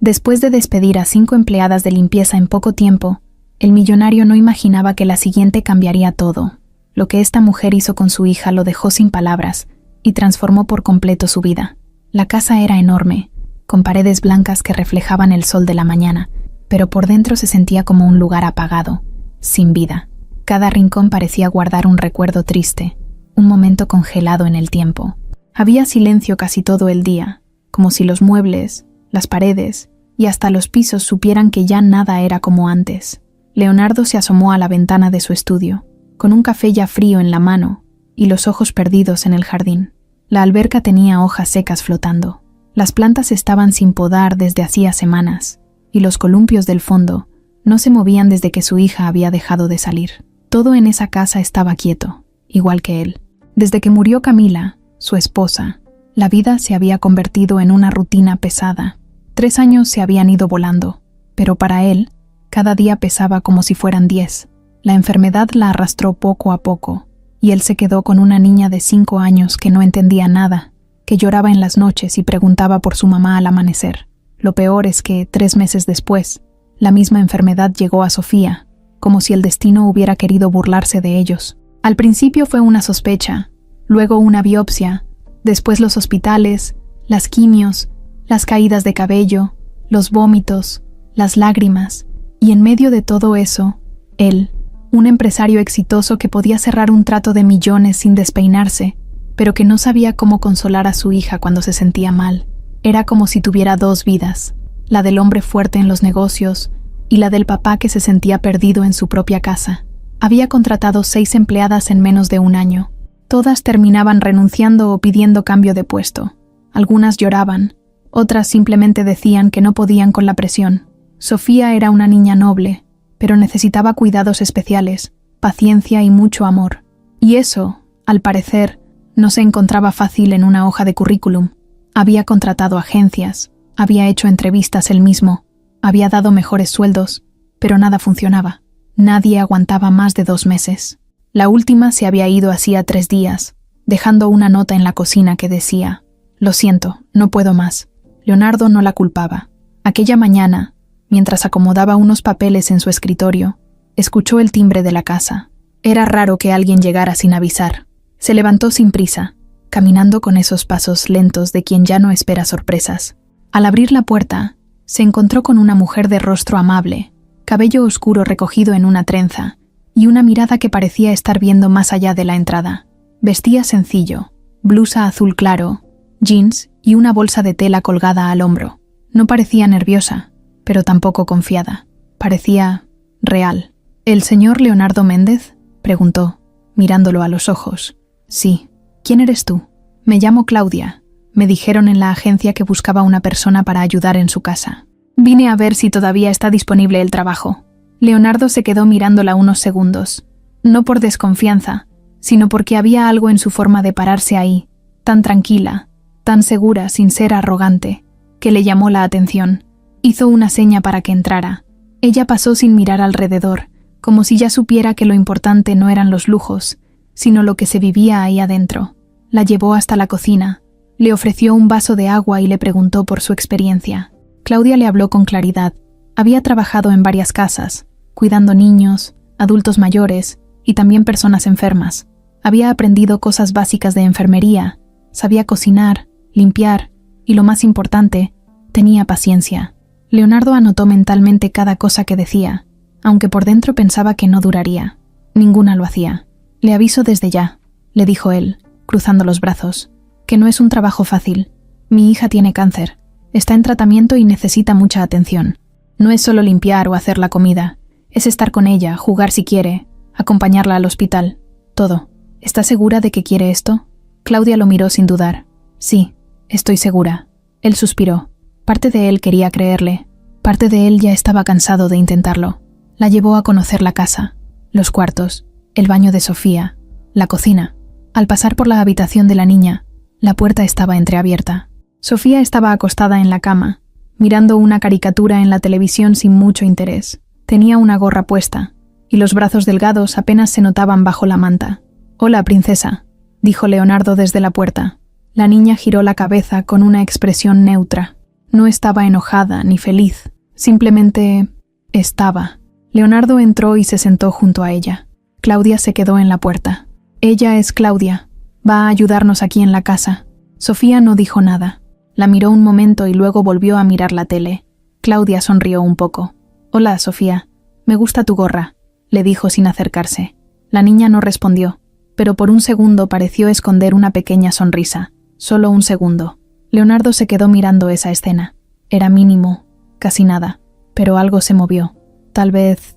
Después de despedir a 5 empleadas de limpieza en poco tiempo, el millonario no imaginaba que la siguiente cambiaría todo. Lo que esta mujer hizo con su hija lo dejó sin palabras y transformó por completo su vida. La casa era enorme, con paredes blancas que reflejaban el sol de la mañana, pero por dentro se sentía como un lugar apagado, sin vida. Cada rincón parecía guardar un recuerdo triste, un momento congelado en el tiempo. Había silencio casi todo el día, como si los muebles, las paredes y hasta los pisos supieran que ya nada era como antes. Leonardo se asomó a la ventana de su estudio, con un café ya frío en la mano y los ojos perdidos en el jardín. La alberca tenía hojas secas flotando. Las plantas estaban sin podar desde hacía semanas, y los columpios del fondo no se movían desde que su hija había dejado de salir. Todo en esa casa estaba quieto, igual que él. Desde que murió Camila, su esposa, la vida se había convertido en una rutina pesada. 3 años se habían ido volando, pero para él, cada día pesaba como si fueran 10. La enfermedad la arrastró poco a poco, y él se quedó con una niña de 5 años que no entendía nada, que lloraba en las noches y preguntaba por su mamá al amanecer. Lo peor es que, 3 meses después, la misma enfermedad llegó a Sofía, como si el destino hubiera querido burlarse de ellos. Al principio fue una sospecha, luego una biopsia, después los hospitales, las quimios, las caídas de cabello, los vómitos, las lágrimas, y en medio de todo eso, él, un empresario exitoso que podía cerrar un trato de millones sin despeinarse, pero que no sabía cómo consolar a su hija cuando se sentía mal. Era como si tuviera 2 vidas, la del hombre fuerte en los negocios y la del papá que se sentía perdido en su propia casa. Había contratado 6 empleadas en menos de un año. Todas terminaban renunciando o pidiendo cambio de puesto. Algunas lloraban, otras simplemente decían que no podían con la presión. Sofía era una niña noble, pero necesitaba cuidados especiales, paciencia y mucho amor. Y eso, al parecer, no se encontraba fácil en una hoja de currículum. Había contratado agencias, había hecho entrevistas él mismo, había dado mejores sueldos, pero nada funcionaba. Nadie aguantaba más de 2 meses. La última se había ido hacía 3 días, dejando una nota en la cocina que decía: «Lo siento, no puedo más». Leonardo no la culpaba. Aquella mañana, mientras acomodaba unos papeles en su escritorio, escuchó el timbre de la casa. Era raro que alguien llegara sin avisar. Se levantó sin prisa, caminando con esos pasos lentos de quien ya no espera sorpresas. Al abrir la puerta, se encontró con una mujer de rostro amable, cabello oscuro recogido en una trenza, y una mirada que parecía estar viendo más allá de la entrada. Vestía sencillo, blusa azul claro, jeans y una bolsa de tela colgada al hombro. No parecía nerviosa, pero tampoco confiada. Parecía real. ¿El señor Leonardo Méndez?, preguntó, mirándolo a los ojos. «Sí. ¿Quién eres tú?» «Me llamo Claudia. Me dijeron en la agencia que buscaba una persona para ayudar en su casa. Vine a ver si todavía está disponible el trabajo». Leonardo se quedó mirándola unos segundos, no por desconfianza, sino porque había algo en su forma de pararse ahí, tan tranquila, tan segura sin ser arrogante, que le llamó la atención. Hizo una seña para que entrara. Ella pasó sin mirar alrededor, como si ya supiera que lo importante no eran los lujos, sino lo que se vivía ahí adentro. La llevó hasta la cocina, le ofreció un vaso de agua y le preguntó por su experiencia. Claudia le habló con claridad. Había trabajado en varias casas, cuidando niños, adultos mayores y también personas enfermas. Había aprendido cosas básicas de enfermería, sabía cocinar, limpiar y, lo más importante, tenía paciencia. Leonardo anotó mentalmente cada cosa que decía, aunque por dentro pensaba que no duraría. Ninguna lo hacía. «Le aviso desde ya», le dijo él, cruzando los brazos, «que no es un trabajo fácil. Mi hija tiene cáncer, está en tratamiento y necesita mucha atención. No es solo limpiar o hacer la comida, es estar con ella, jugar si quiere, acompañarla al hospital, todo. ¿Está segura de que quiere esto?» Claudia lo miró sin dudar. «Sí, estoy segura». Él suspiró. Parte de él quería creerle, parte de él ya estaba cansado de intentarlo. La llevó a conocer la casa, los cuartos, el baño de Sofía, la cocina. Al pasar por la habitación de la niña, la puerta estaba entreabierta. Sofía estaba acostada en la cama, mirando una caricatura en la televisión sin mucho interés. Tenía una gorra puesta, y los brazos delgados apenas se notaban bajo la manta. «Hola, princesa», dijo Leonardo desde la puerta. La niña giró la cabeza con una expresión neutra. No estaba enojada ni feliz, simplemente estaba. Leonardo entró y se sentó junto a ella. Claudia se quedó en la puerta. Ella es Claudia. Va a ayudarnos aquí en la casa. Sofía no dijo nada. La miró un momento y luego volvió a mirar la tele. Claudia sonrió un poco. «Hola, Sofía. Me gusta tu gorra», le dijo sin acercarse. La niña no respondió, pero por un segundo pareció esconder una pequeña sonrisa. Solo un segundo. Leonardo se quedó mirando esa escena. Era mínimo, casi nada, pero algo se movió. Tal vez.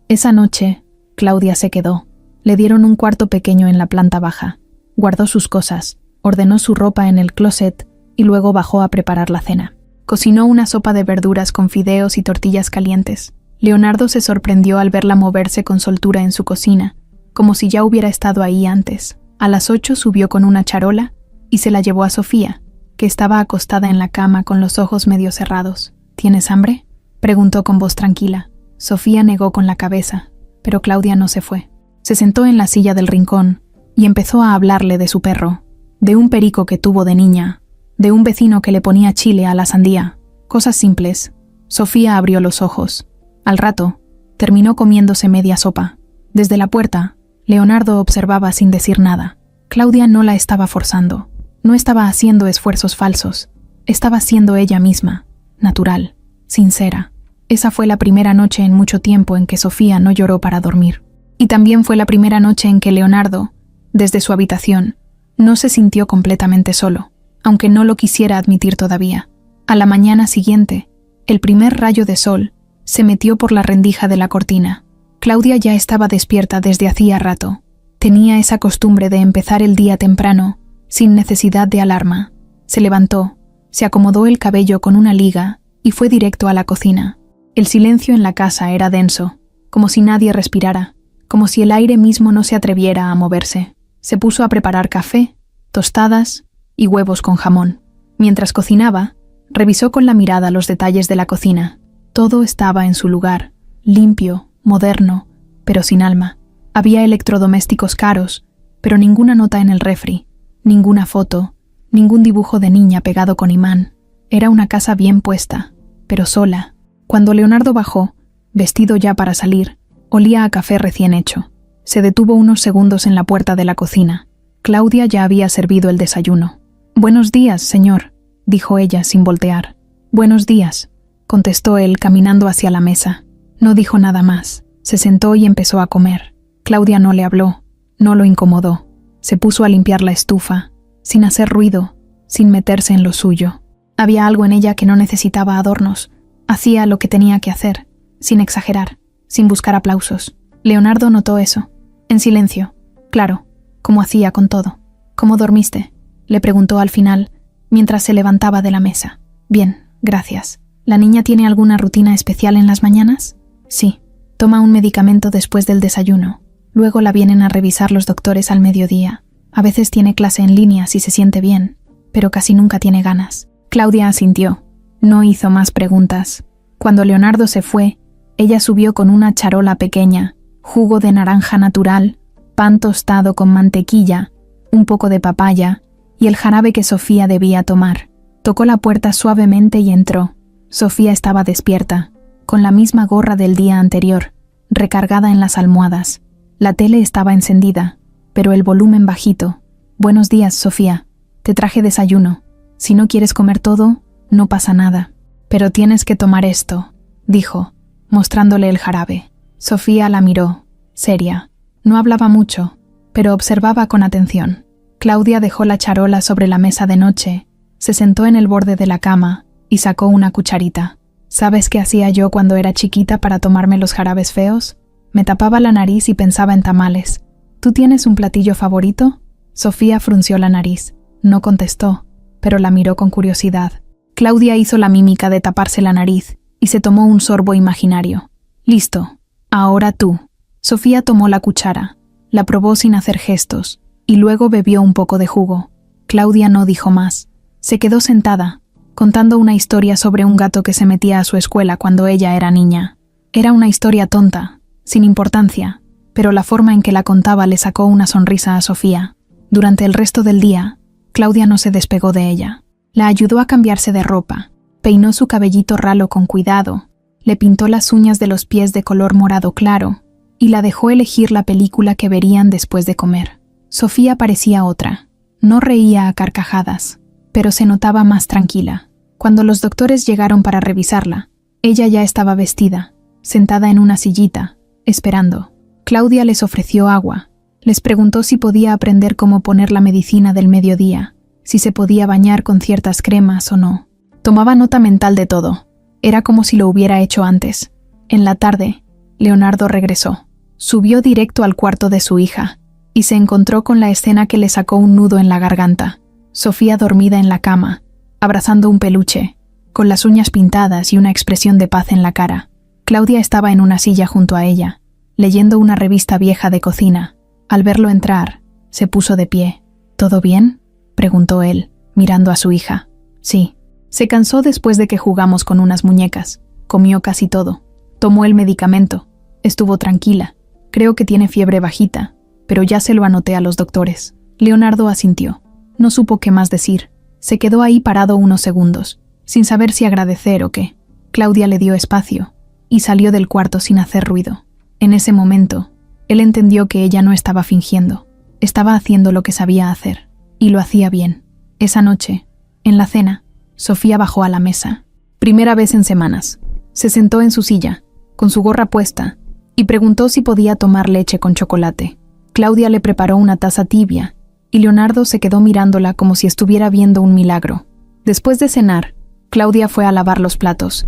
Esa noche, Claudia se quedó. Le dieron un cuarto pequeño en la planta baja. Guardó sus cosas, ordenó su ropa en el closet y luego bajó a preparar la cena. Cocinó una sopa de verduras con fideos y tortillas calientes. Leonardo se sorprendió al verla moverse con soltura en su cocina, como si ya hubiera estado ahí antes. A las 8 subió con una charola y se la llevó a Sofía, que estaba acostada en la cama con los ojos medio cerrados. «¿Tienes hambre?», preguntó con voz tranquila. Sofía negó con la cabeza, pero Claudia no se fue. Se sentó en la silla del rincón y empezó a hablarle de su perro, de un perico que tuvo de niña, de un vecino que le ponía chile a la sandía. Cosas simples. Sofía abrió los ojos. Al rato, terminó comiéndose media sopa. Desde la puerta, Leonardo observaba sin decir nada. Claudia no la estaba forzando. No estaba haciendo esfuerzos falsos. Estaba siendo ella misma, natural, sincera. Esa fue la primera noche en mucho tiempo en que Sofía no lloró para dormir. Y también fue la primera noche en que Leonardo, desde su habitación, no se sintió completamente solo, aunque no lo quisiera admitir todavía. A la mañana siguiente, el primer rayo de sol se metió por la rendija de la cortina. Claudia ya estaba despierta desde hacía rato. Tenía esa costumbre de empezar el día temprano, sin necesidad de alarma. Se levantó, se acomodó el cabello con una liga y fue directo a la cocina. El silencio en la casa era denso, como si nadie respirara, como si el aire mismo no se atreviera a moverse. Se puso a preparar café, tostadas y huevos con jamón. Mientras cocinaba, revisó con la mirada los detalles de la cocina. Todo estaba en su lugar, limpio, moderno, pero sin alma. Había electrodomésticos caros, pero ninguna nota en el refri, ninguna foto, ningún dibujo de niña pegado con imán. Era una casa bien puesta, pero sola. Cuando Leonardo bajó, vestido ya para salir, olía a café recién hecho. Se detuvo unos segundos en la puerta de la cocina. Claudia ya había servido el desayuno. «Buenos días, señor», dijo ella sin voltear. «Buenos días», contestó él caminando hacia la mesa. No dijo nada más. Se sentó y empezó a comer. Claudia no le habló, no lo incomodó. Se puso a limpiar la estufa, sin hacer ruido, sin meterse en lo suyo. Había algo en ella que no necesitaba adornos. Hacía lo que tenía que hacer, sin exagerar, sin buscar aplausos. Leonardo notó eso, en silencio, claro, como hacía con todo. «¿Cómo dormiste?», le preguntó al final, mientras se levantaba de la mesa. «Bien, gracias». «¿La niña tiene alguna rutina especial en las mañanas?». «Sí, toma un medicamento después del desayuno. Luego la vienen a revisar los doctores al mediodía. A veces tiene clase en línea si se siente bien, pero casi nunca tiene ganas». Claudia asintió. No hizo más preguntas. Cuando Leonardo se fue, ella subió con una charola pequeña, jugo de naranja natural, pan tostado con mantequilla, un poco de papaya y el jarabe que Sofía debía tomar. Tocó la puerta suavemente y entró. Sofía estaba despierta, con la misma gorra del día anterior, recargada en las almohadas. La tele estaba encendida, pero el volumen bajito. «Buenos días, Sofía. Te traje desayuno. Si no quieres comer todo, no pasa nada. Pero tienes que tomar esto», dijo, mostrándole el jarabe. Sofía la miró, seria. No hablaba mucho, pero observaba con atención. Claudia dejó la charola sobre la mesa de noche, se sentó en el borde de la cama y sacó una cucharita. «¿Sabes qué hacía yo cuando era chiquita para tomarme los jarabes feos? Me tapaba la nariz y pensaba en tamales. ¿Tú tienes un platillo favorito?». Sofía frunció la nariz. No contestó, pero la miró con curiosidad. Claudia hizo la mímica de taparse la nariz y se tomó un sorbo imaginario. «Listo. Ahora tú». Sofía tomó la cuchara, la probó sin hacer gestos y luego bebió un poco de jugo. Claudia no dijo más. Se quedó sentada, contando una historia sobre un gato que se metía a su escuela cuando ella era niña. Era una historia tonta, sin importancia, pero la forma en que la contaba le sacó una sonrisa a Sofía. Durante el resto del día, Claudia no se despegó de ella. La ayudó a cambiarse de ropa, peinó su cabellito ralo con cuidado, le pintó las uñas de los pies de color morado claro y la dejó elegir la película que verían después de comer. Sofía parecía otra. No reía a carcajadas, pero se notaba más tranquila. Cuando los doctores llegaron para revisarla, ella ya estaba vestida, sentada en una sillita, esperando. Claudia les ofreció agua, les preguntó si podía aprender cómo poner la medicina del mediodía, si se podía bañar con ciertas cremas o no. Tomaba nota mental de todo. Era como si lo hubiera hecho antes. En la tarde, Leonardo regresó. Subió directo al cuarto de su hija y se encontró con la escena que le sacó un nudo en la garganta. Sofía dormida en la cama, abrazando un peluche, con las uñas pintadas y una expresión de paz en la cara. Claudia estaba en una silla junto a ella, leyendo una revista vieja de cocina. Al verlo entrar, se puso de pie. ¿Todo bien?, preguntó él, mirando a su hija. Sí. Se cansó después de que jugamos con unas muñecas. Comió casi todo. Tomó el medicamento. Estuvo tranquila. Creo que tiene fiebre bajita, pero ya se lo anoté a los doctores. Leonardo asintió. No supo qué más decir. Se quedó ahí parado unos segundos, sin saber si agradecer o qué. Claudia le dio espacio y salió del cuarto sin hacer ruido. En ese momento, él entendió que ella no estaba fingiendo. Estaba haciendo lo que sabía hacer, y lo hacía bien. Esa noche, en la cena, Sofía bajó a la mesa. Primera vez en semanas. Se sentó en su silla, con su gorra puesta, y preguntó si podía tomar leche con chocolate. Claudia le preparó una taza tibia, y Leonardo se quedó mirándola como si estuviera viendo un milagro. Después de cenar, Claudia fue a lavar los platos.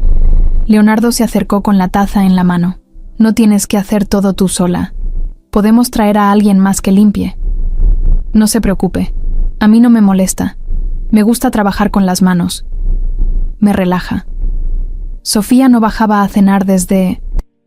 Leonardo se acercó con la taza en la mano. No tienes que hacer todo tú sola. Podemos traer a alguien más que limpie. No se preocupe. A mí no me molesta. Me gusta trabajar con las manos. Me relaja. Sofía no bajaba a cenar desde...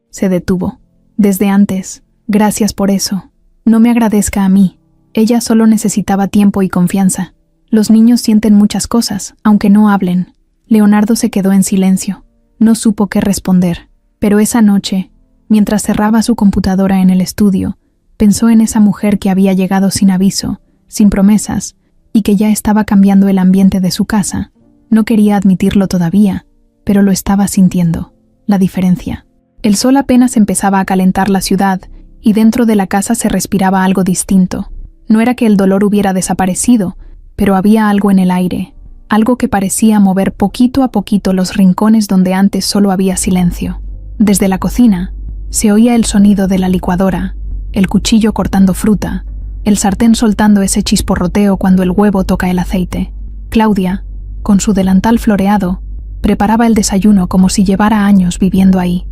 Se detuvo. Desde antes. Gracias por eso. No me agradezca a mí. Ella solo necesitaba tiempo y confianza. Los niños sienten muchas cosas, aunque no hablen. Leonardo se quedó en silencio. No supo qué responder. Pero esa noche, mientras cerraba su computadora en el estudio, pensó en esa mujer que había llegado sin aviso, sin promesas, y que ya estaba cambiando el ambiente de su casa. No quería admitirlo todavía, pero lo estaba sintiendo. La diferencia. El sol apenas empezaba a calentar la ciudad, y dentro de la casa se respiraba algo distinto. No era que el dolor hubiera desaparecido, pero había algo en el aire, algo que parecía mover poquito a poquito los rincones donde antes solo había silencio. Desde la cocina, se oía el sonido de la licuadora, el cuchillo cortando fruta, el sartén soltando ese chisporroteo cuando el huevo toca el aceite. Claudia, con su delantal floreado, preparaba el desayuno como si llevara años viviendo ahí.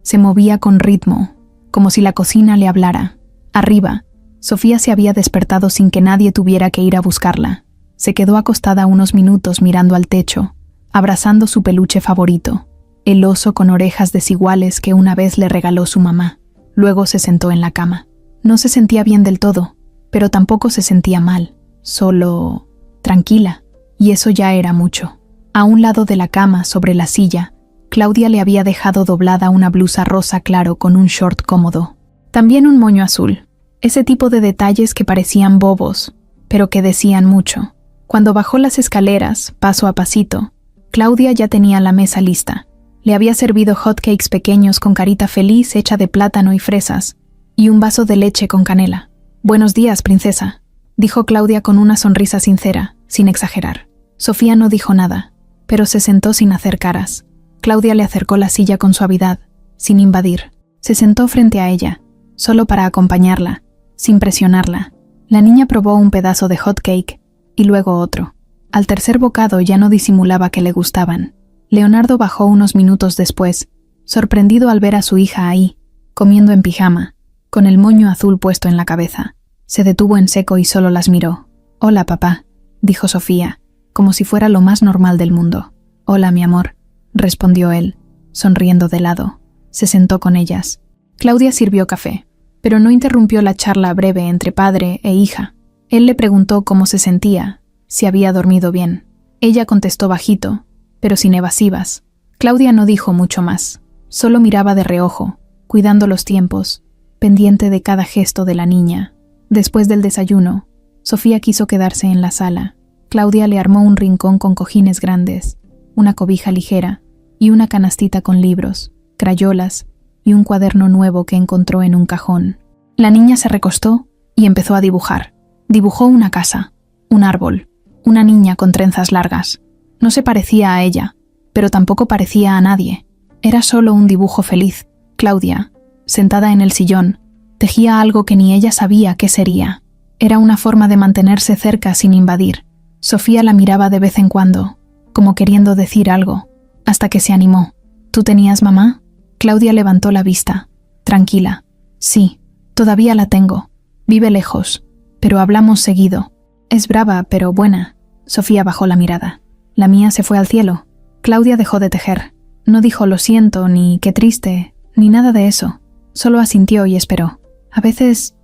Se movía con ritmo, como si la cocina le hablara. Arriba, Sofía se había despertado sin que nadie tuviera que ir a buscarla. Se quedó acostada unos minutos mirando al techo, abrazando su peluche favorito, el oso con orejas desiguales que una vez le regaló su mamá. Luego se sentó en la cama. No se sentía bien del todo, pero tampoco se sentía mal, solo tranquila, y eso ya era mucho. A un lado de la cama, sobre la silla, Claudia le había dejado doblada una blusa rosa claro con un short cómodo. También un moño azul, ese tipo de detalles que parecían bobos, pero que decían mucho. Cuando bajó las escaleras, paso a pasito, Claudia ya tenía la mesa lista. Le había servido hotcakes pequeños con carita feliz hecha de plátano y fresas, y un vaso de leche con canela. «Buenos días, princesa», dijo Claudia con una sonrisa sincera, sin exagerar. Sofía no dijo nada, pero se sentó sin hacer caras. Claudia le acercó la silla con suavidad, sin invadir. Se sentó frente a ella, solo para acompañarla, sin presionarla. La niña probó un pedazo de hotcake y luego otro. Al tercer bocado ya no disimulaba que le gustaban. Leonardo bajó unos minutos después, sorprendido al ver a su hija ahí, comiendo en pijama, con el moño azul puesto en la cabeza. Se detuvo en seco y solo las miró. «Hola, papá», dijo Sofía, como si fuera lo más normal del mundo. «Hola, mi amor», respondió él, sonriendo de lado. Se sentó con ellas. Claudia sirvió café, pero no interrumpió la charla breve entre padre e hija. Él le preguntó cómo se sentía, si había dormido bien. Ella contestó bajito, pero sin evasivas. Claudia no dijo mucho más, solo miraba de reojo, cuidando los tiempos, pendiente de cada gesto de la niña. Después del desayuno, Sofía quiso quedarse en la sala. Claudia le armó un rincón con cojines grandes, una cobija ligera y una canastita con libros, crayolas y un cuaderno nuevo que encontró en un cajón. La niña se recostó y empezó a dibujar. Dibujó una casa, un árbol, una niña con trenzas largas. No se parecía a ella, pero tampoco parecía a nadie. Era solo un dibujo feliz. Claudia, sentada en el sillón, tejía algo que ni ella sabía qué sería. Era una forma de mantenerse cerca sin invadir. Sofía la miraba de vez en cuando, como queriendo decir algo, hasta que se animó. ¿Tú tenías mamá? Claudia levantó la vista. Tranquila. Sí, todavía la tengo. Vive lejos, pero hablamos seguido. Es brava, pero buena. Sofía bajó la mirada. La mía se fue al cielo. Claudia dejó de tejer. No dijo lo siento, ni qué triste, ni nada de eso. Solo asintió y esperó. A veces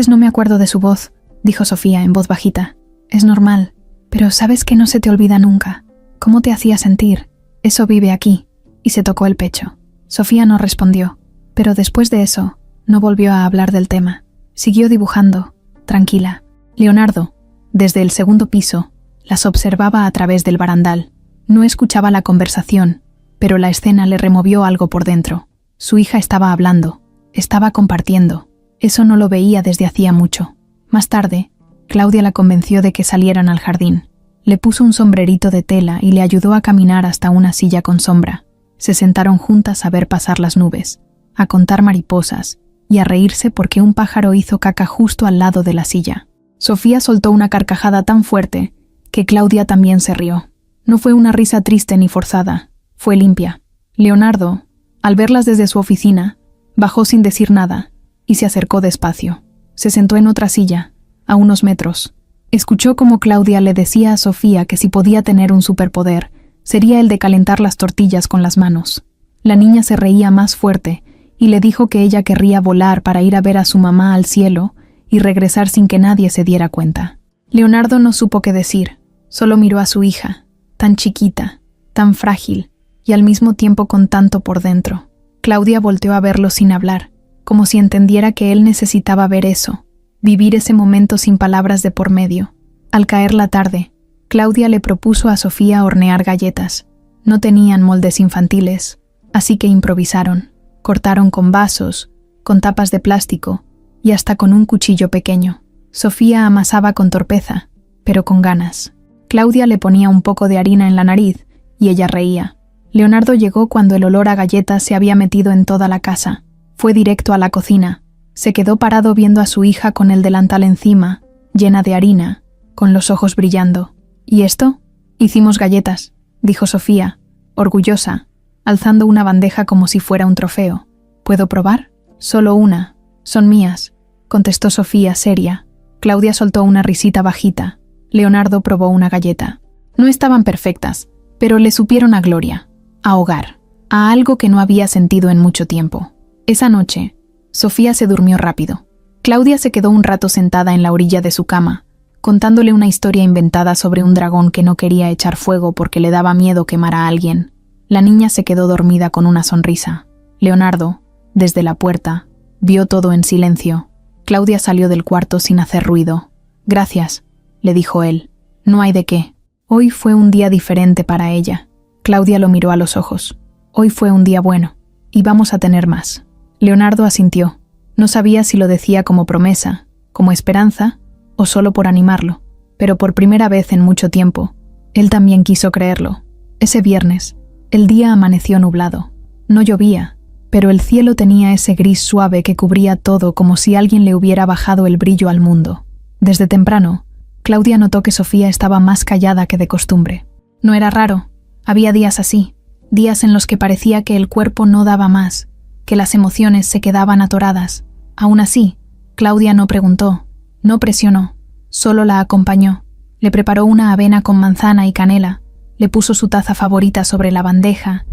no me acuerdo de su voz, dijo Sofía en voz bajita. Es normal, pero sabes que no se te olvida nunca. ¿Cómo te hacía sentir? Eso vive aquí. Y se tocó el pecho. Sofía no respondió, pero después de eso, no volvió a hablar del tema. Siguió dibujando, tranquila. Leonardo, desde el segundo piso, las observaba a través del barandal. No escuchaba la conversación, pero la escena le removió algo por dentro. Su hija estaba hablando, estaba compartiendo. Eso no lo veía desde hacía mucho. Más tarde, Claudia la convenció de que salieran al jardín. Le puso un sombrerito de tela y le ayudó a caminar hasta una silla con sombra. Se sentaron juntas a ver pasar las nubes, a contar mariposas y a reírse porque un pájaro hizo caca justo al lado de la silla. Sofía soltó una carcajada tan fuerte que Claudia también se rió. No fue una risa triste ni forzada, fue limpia. Leonardo, al verlas desde su oficina, bajó sin decir nada y se acercó despacio. Se sentó en otra silla, a unos metros. Escuchó cómo Claudia le decía a Sofía que si podía tener un superpoder, sería el de calentar las tortillas con las manos. La niña se reía más fuerte y le dijo que ella querría volar para ir a ver a su mamá al cielo y regresar sin que nadie se diera cuenta. Leonardo no supo qué decir, solo miró a su hija, tan chiquita, tan frágil y al mismo tiempo con tanto por dentro. Claudia volteó a verlo sin hablar, como si entendiera que él necesitaba ver eso, vivir ese momento sin palabras de por medio. Al caer la tarde, Claudia le propuso a Sofía hornear galletas. No tenían moldes infantiles, así que improvisaron. Cortaron con vasos, con tapas de plástico y hasta con un cuchillo pequeño. Sofía amasaba con torpeza, pero con ganas. Claudia le ponía un poco de harina en la nariz y ella reía. Leonardo llegó cuando el olor a galletas se había metido en toda la casa. Fue directo a la cocina. Se quedó parado viendo a su hija con el delantal encima, llena de harina, con los ojos brillando. ¿Y esto? Hicimos galletas, dijo Sofía, orgullosa, alzando una bandeja como si fuera un trofeo. ¿Puedo probar? Solo una. Son mías, contestó Sofía seria. Claudia soltó una risita bajita. Leonardo probó una galleta. No estaban perfectas, pero le supieron a gloria, a hogar, a algo que no había sentido en mucho tiempo. Esa noche, Sofía se durmió rápido. Claudia se quedó un rato sentada en la orilla de su cama, contándole una historia inventada sobre un dragón que no quería echar fuego porque le daba miedo quemar a alguien. La niña se quedó dormida con una sonrisa. Leonardo, desde la puerta, vio todo en silencio. Claudia salió del cuarto sin hacer ruido. «Gracias», le dijo él. «No hay de qué». Hoy fue un día diferente para ella. Claudia lo miró a los ojos. Hoy fue un día bueno, y vamos a tener más. Leonardo asintió. No sabía si lo decía como promesa, como esperanza, o solo por animarlo. Pero por primera vez en mucho tiempo, él también quiso creerlo. Ese viernes, el día amaneció nublado. No llovía, pero el cielo tenía ese gris suave que cubría todo como si alguien le hubiera bajado el brillo al mundo. Desde temprano, Claudia notó que Sofía estaba más callada que de costumbre. No era raro, había días así, días en los que parecía que el cuerpo no daba más, que las emociones se quedaban atoradas. Aún así, Claudia no preguntó, no presionó, solo la acompañó. Le preparó una avena con manzana y canela, le puso su taza favorita sobre la bandeja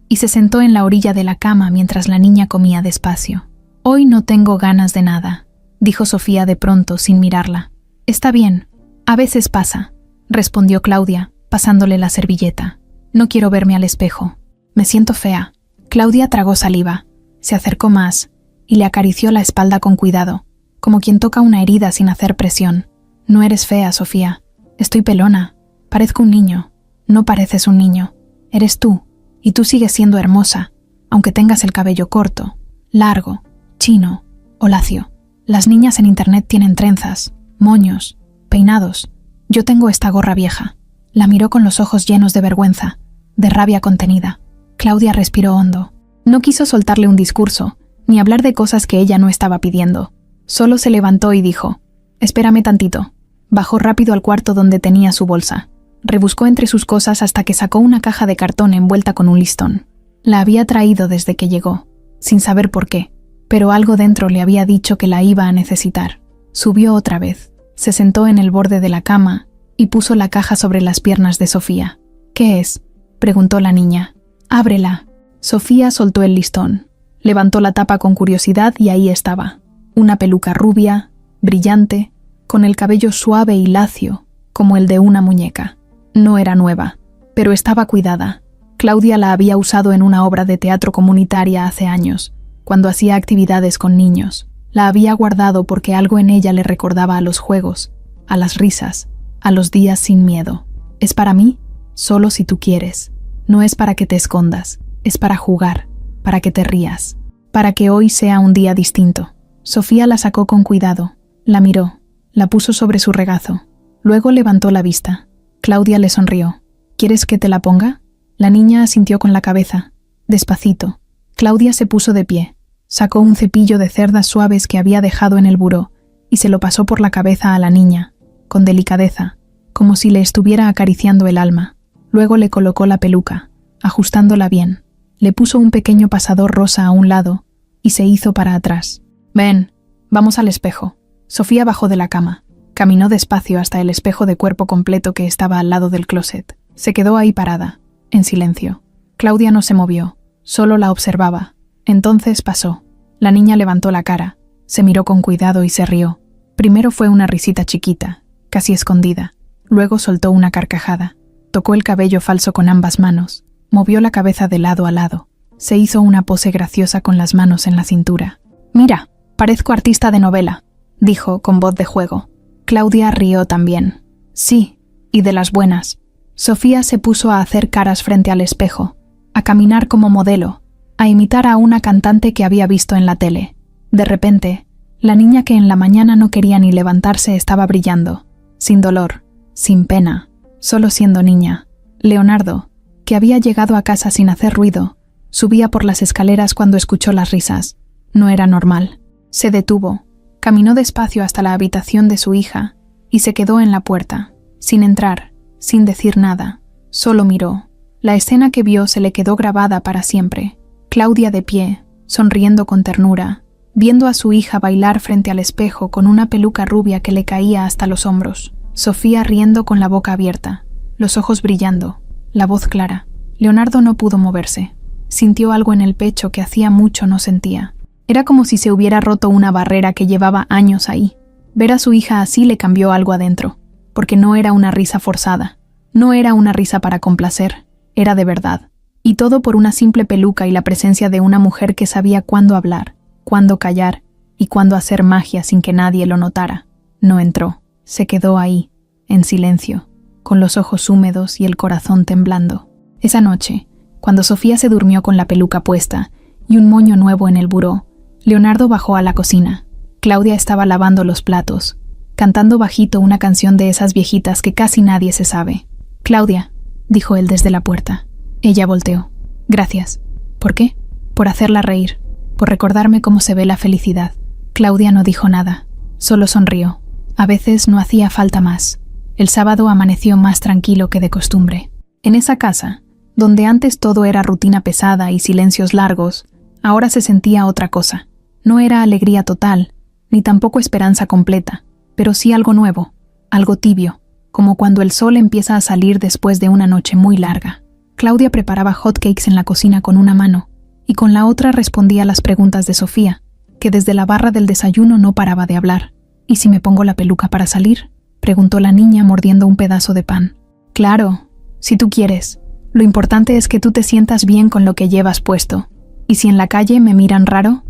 y se sentó en la orilla de la cama mientras la niña comía despacio. «Hoy no tengo ganas de nada», dijo Sofía de pronto sin mirarla. «Está bien, a veces pasa», respondió Claudia, pasándole la servilleta. «No quiero verme al espejo. Me siento fea». Claudia tragó saliva, se acercó más y le acarició la espalda con cuidado, como quien toca una herida sin hacer presión. «No eres fea, Sofía. Estoy pelona. Parezco un niño. No pareces un niño. Eres tú. Y tú sigues siendo hermosa, aunque tengas el cabello corto, largo, chino o lacio. Las niñas en internet tienen trenzas, moños, peinados. Yo tengo esta gorra vieja. La miró con los ojos llenos de vergüenza, de rabia contenida. Claudia respiró hondo. No quiso soltarle un discurso, ni hablar de cosas que ella no estaba pidiendo. Solo se levantó y dijo: «Espérame tantito». Bajó rápido al cuarto donde tenía su bolsa. Rebuscó entre sus cosas hasta que sacó una caja de cartón envuelta con un listón. La había traído desde que llegó, sin saber por qué, pero algo dentro le había dicho que la iba a necesitar. Subió otra vez, se sentó en el borde de la cama y puso la caja sobre las piernas de Sofía. «¿Qué es?», preguntó la niña. «Ábrela». Sofía soltó el listón, levantó la tapa con curiosidad y ahí estaba. Una peluca rubia, brillante, con el cabello suave y lacio, como el de una muñeca. No era nueva, pero estaba cuidada. Claudia la había usado en una obra de teatro comunitaria hace años, cuando hacía actividades con niños. La había guardado porque algo en ella le recordaba a los juegos, a las risas, a los días sin miedo. «Es para mí, solo si tú quieres. No es para que te escondas, es para jugar, para que te rías, para que hoy sea un día distinto». Sofía la sacó con cuidado, la miró, la puso sobre su regazo. Luego levantó la vista. Claudia le sonrió. «¿Quieres que te la ponga?». La niña asintió con la cabeza. Despacito. Claudia se puso de pie. Sacó un cepillo de cerdas suaves que había dejado en el buró y se lo pasó por la cabeza a la niña, con delicadeza, como si le estuviera acariciando el alma. Luego le colocó la peluca, ajustándola bien. Le puso un pequeño pasador rosa a un lado y se hizo para atrás. «Ven, vamos al espejo». Sofía bajó de la cama. Caminó despacio hasta el espejo de cuerpo completo que estaba al lado del closet. Se quedó ahí parada, en silencio. Claudia no se movió, solo la observaba. Entonces pasó. La niña levantó la cara, se miró con cuidado y se rió. Primero fue una risita chiquita, casi escondida. Luego soltó una carcajada. Tocó el cabello falso con ambas manos. Movió la cabeza de lado a lado. Se hizo una pose graciosa con las manos en la cintura. «Mira, parezco artista de novela», dijo con voz de juego. Claudia rió también. «Sí, y de las buenas». Sofía se puso a hacer caras frente al espejo, a caminar como modelo, a imitar a una cantante que había visto en la tele. De repente, la niña que en la mañana no quería ni levantarse estaba brillando, sin dolor, sin pena, solo siendo niña. Leonardo, que había llegado a casa sin hacer ruido, subía por las escaleras cuando escuchó las risas. No era normal. Se detuvo, caminó despacio hasta la habitación de su hija y se quedó en la puerta, sin entrar, sin decir nada. Solo miró. La escena que vio se le quedó grabada para siempre. Claudia de pie, sonriendo con ternura, viendo a su hija bailar frente al espejo con una peluca rubia que le caía hasta los hombros. Sofía riendo con la boca abierta, los ojos brillando, la voz clara. Leonardo no pudo moverse. Sintió algo en el pecho que hacía mucho no sentía. Era como si se hubiera roto una barrera que llevaba años ahí. Ver a su hija así le cambió algo adentro, porque no era una risa forzada, no era una risa para complacer, era de verdad. Y todo por una simple peluca y la presencia de una mujer que sabía cuándo hablar, cuándo callar y cuándo hacer magia sin que nadie lo notara. No entró, se quedó ahí, en silencio, con los ojos húmedos y el corazón temblando. Esa noche, cuando Sofía se durmió con la peluca puesta y un moño nuevo en el buró, Leonardo bajó a la cocina. Claudia estaba lavando los platos, cantando bajito una canción de esas viejitas que casi nadie se sabe. «Claudia», dijo él desde la puerta. Ella volteó. «Gracias». «¿Por qué?» «Por hacerla reír, por recordarme cómo se ve la felicidad». Claudia no dijo nada, solo sonrió. A veces no hacía falta más. El sábado amaneció más tranquilo que de costumbre. En esa casa, donde antes todo era rutina pesada y silencios largos, ahora se sentía otra cosa. No era alegría total, ni tampoco esperanza completa, pero sí algo nuevo, algo tibio, como cuando el sol empieza a salir después de una noche muy larga. Claudia preparaba hotcakes en la cocina con una mano, y con la otra respondía a las preguntas de Sofía, que desde la barra del desayuno no paraba de hablar. «¿Y si me pongo la peluca para salir?», preguntó la niña mordiendo un pedazo de pan. «Claro, si tú quieres. Lo importante es que tú te sientas bien con lo que llevas puesto. ¿Y si en la calle me miran raro?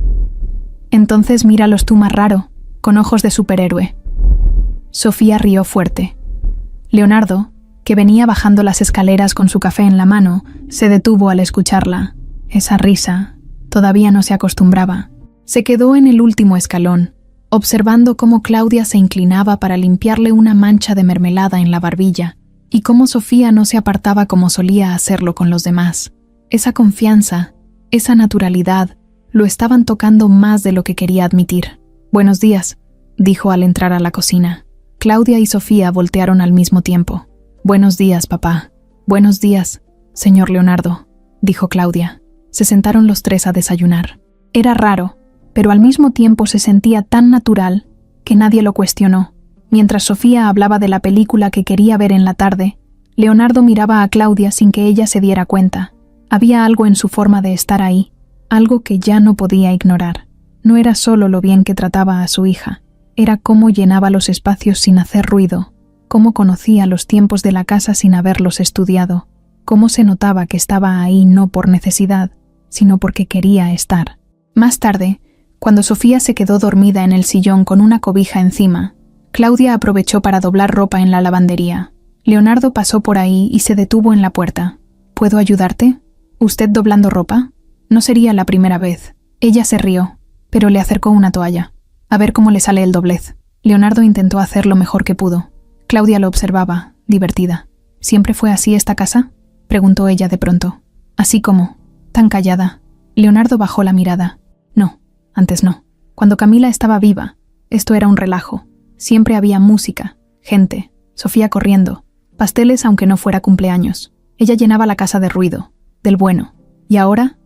Entonces míralos tú más raro, con ojos de superhéroe». Sofía rió fuerte. Leonardo, que venía bajando las escaleras con su café en la mano, se detuvo al escucharla. Esa risa todavía no se acostumbraba. Se quedó en el último escalón, observando cómo Claudia se inclinaba para limpiarle una mancha de mermelada en la barbilla y cómo Sofía no se apartaba como solía hacerlo con los demás. Esa confianza, esa naturalidad, lo estaban tocando más de lo que quería admitir. «Buenos días», dijo al entrar a la cocina. Claudia y Sofía voltearon al mismo tiempo. «Buenos días, papá». «Buenos días, señor Leonardo», dijo Claudia. Se sentaron los tres a desayunar. Era raro, pero al mismo tiempo se sentía tan natural que nadie lo cuestionó. Mientras Sofía hablaba de la película que quería ver en la tarde, Leonardo miraba a Claudia sin que ella se diera cuenta. Había algo en su forma de estar ahí, algo que ya no podía ignorar. No era solo lo bien que trataba a su hija, era cómo llenaba los espacios sin hacer ruido, cómo conocía los tiempos de la casa sin haberlos estudiado, cómo se notaba que estaba ahí no por necesidad, sino porque quería estar. Más tarde, cuando Sofía se quedó dormida en el sillón con una cobija encima, Claudia aprovechó para doblar ropa en la lavandería. Leonardo pasó por ahí y se detuvo en la puerta. «¿Puedo ayudarte? ¿Usted doblando ropa?» No sería la primera vez. Ella se rió, pero le acercó una toalla. A ver cómo le sale el doblez. Leonardo intentó hacer lo mejor que pudo. Claudia lo observaba, divertida. «¿Siempre fue así esta casa?», preguntó ella de pronto. «Así como, tan callada». Leonardo bajó la mirada. «No, antes no. Cuando Camila estaba viva, esto era un relajo. Siempre había música, gente, Sofía corriendo, pasteles aunque no fuera cumpleaños. Ella llenaba la casa de ruido, del bueno. Y ahora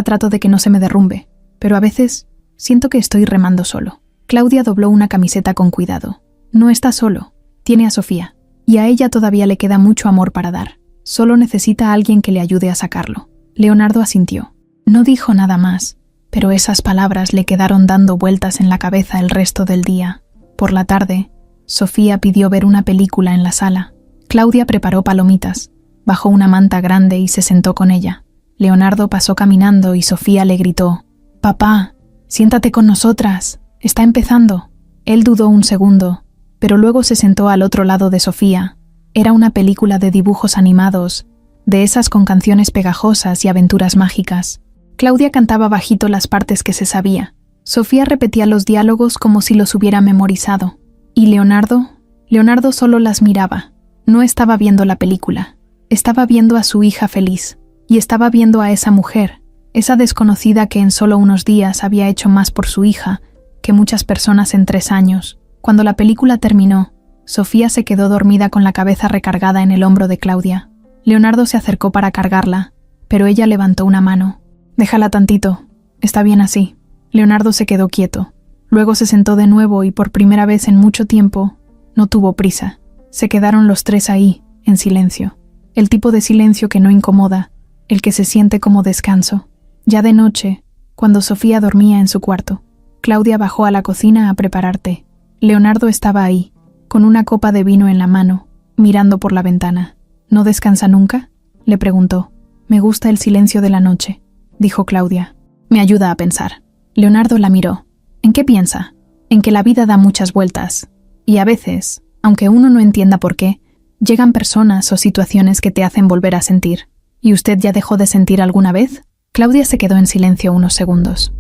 trato de que no se me derrumbe, pero a veces siento que estoy remando solo». Claudia dobló una camiseta con cuidado. «No está solo, tiene a Sofía, y a ella todavía le queda mucho amor para dar. Solo necesita a alguien que le ayude a sacarlo». Leonardo asintió. No dijo nada más, pero esas palabras le quedaron dando vueltas en la cabeza el resto del día. Por la tarde, Sofía pidió ver una película en la sala. Claudia preparó palomitas, bajó una manta grande y se sentó con ella. Leonardo pasó caminando y Sofía le gritó: «Papá, siéntate con nosotras, está empezando». Él dudó un segundo, pero luego se sentó al otro lado de Sofía. Era una película de dibujos animados, de esas con canciones pegajosas y aventuras mágicas. Claudia cantaba bajito las partes que se sabía. Sofía repetía los diálogos como si los hubiera memorizado. ¿Y Leonardo? Leonardo solo las miraba. No estaba viendo la película. Estaba viendo a su hija feliz. Y estaba viendo a esa mujer, esa desconocida que en solo unos días había hecho más por su hija que muchas personas en 3 años. Cuando la película terminó, Sofía se quedó dormida con la cabeza recargada en el hombro de Claudia. Leonardo se acercó para cargarla, pero ella levantó una mano. «Déjala tantito, está bien así». Leonardo se quedó quieto. Luego se sentó de nuevo y por primera vez en mucho tiempo no tuvo prisa. Se quedaron los tres ahí, en silencio. El tipo de silencio que no incomoda, el que se siente como descanso. Ya de noche, cuando Sofía dormía en su cuarto, Claudia bajó a la cocina a preparar té. Leonardo estaba ahí, con una copa de vino en la mano, mirando por la ventana. «¿No descansa nunca?», le preguntó. «Me gusta el silencio de la noche», dijo Claudia. «Me ayuda a pensar». Leonardo la miró. «¿En qué piensa?». «En que la vida da muchas vueltas. Y a veces, aunque uno no entienda por qué, llegan personas o situaciones que te hacen volver a sentir. ¿Y usted ya dejó de sentir alguna vez?». Claudia se quedó en silencio unos segundos.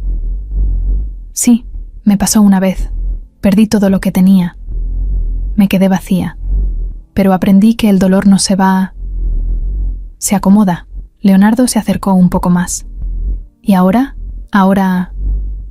«Sí, me pasó una vez. Perdí todo lo que tenía. Me quedé vacía. Pero aprendí que el dolor no se va... se acomoda». Leonardo se acercó un poco más. «¿Y ahora? Ahora...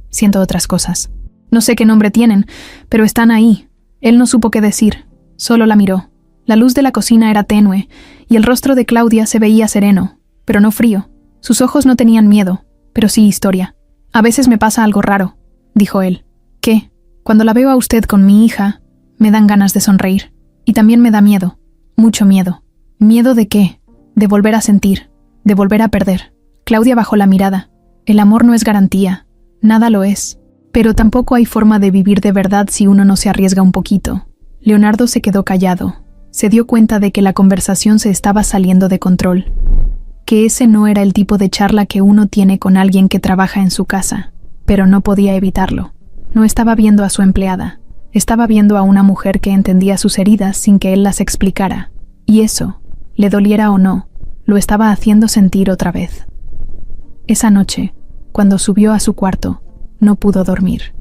siento otras cosas. No sé qué nombre tienen, pero están ahí». Él no supo qué decir, solo la miró. La luz de la cocina era tenue, y el rostro de Claudia se veía sereno, pero no frío. Sus ojos no tenían miedo, pero sí historia. «A veces me pasa algo raro», dijo él. «¿Qué? Cuando la veo a usted con mi hija, me dan ganas de sonreír. Y también me da miedo, mucho miedo». «¿Miedo de qué?». «De volver a sentir, de volver a perder». Claudia bajó la mirada. El amor no es garantía, nada lo es. Pero tampoco hay forma de vivir de verdad si uno no se arriesga un poquito. Leonardo se quedó callado. Se dio cuenta de que la conversación se estaba saliendo de control. Que ese no era el tipo de charla que uno tiene con alguien que trabaja en su casa. Pero no podía evitarlo. No estaba viendo a su empleada. Estaba viendo a una mujer que entendía sus heridas sin que él las explicara, y eso, le doliera o no, lo estaba haciendo sentir otra vez. Esa noche, cuando subió a su cuarto, no pudo dormir.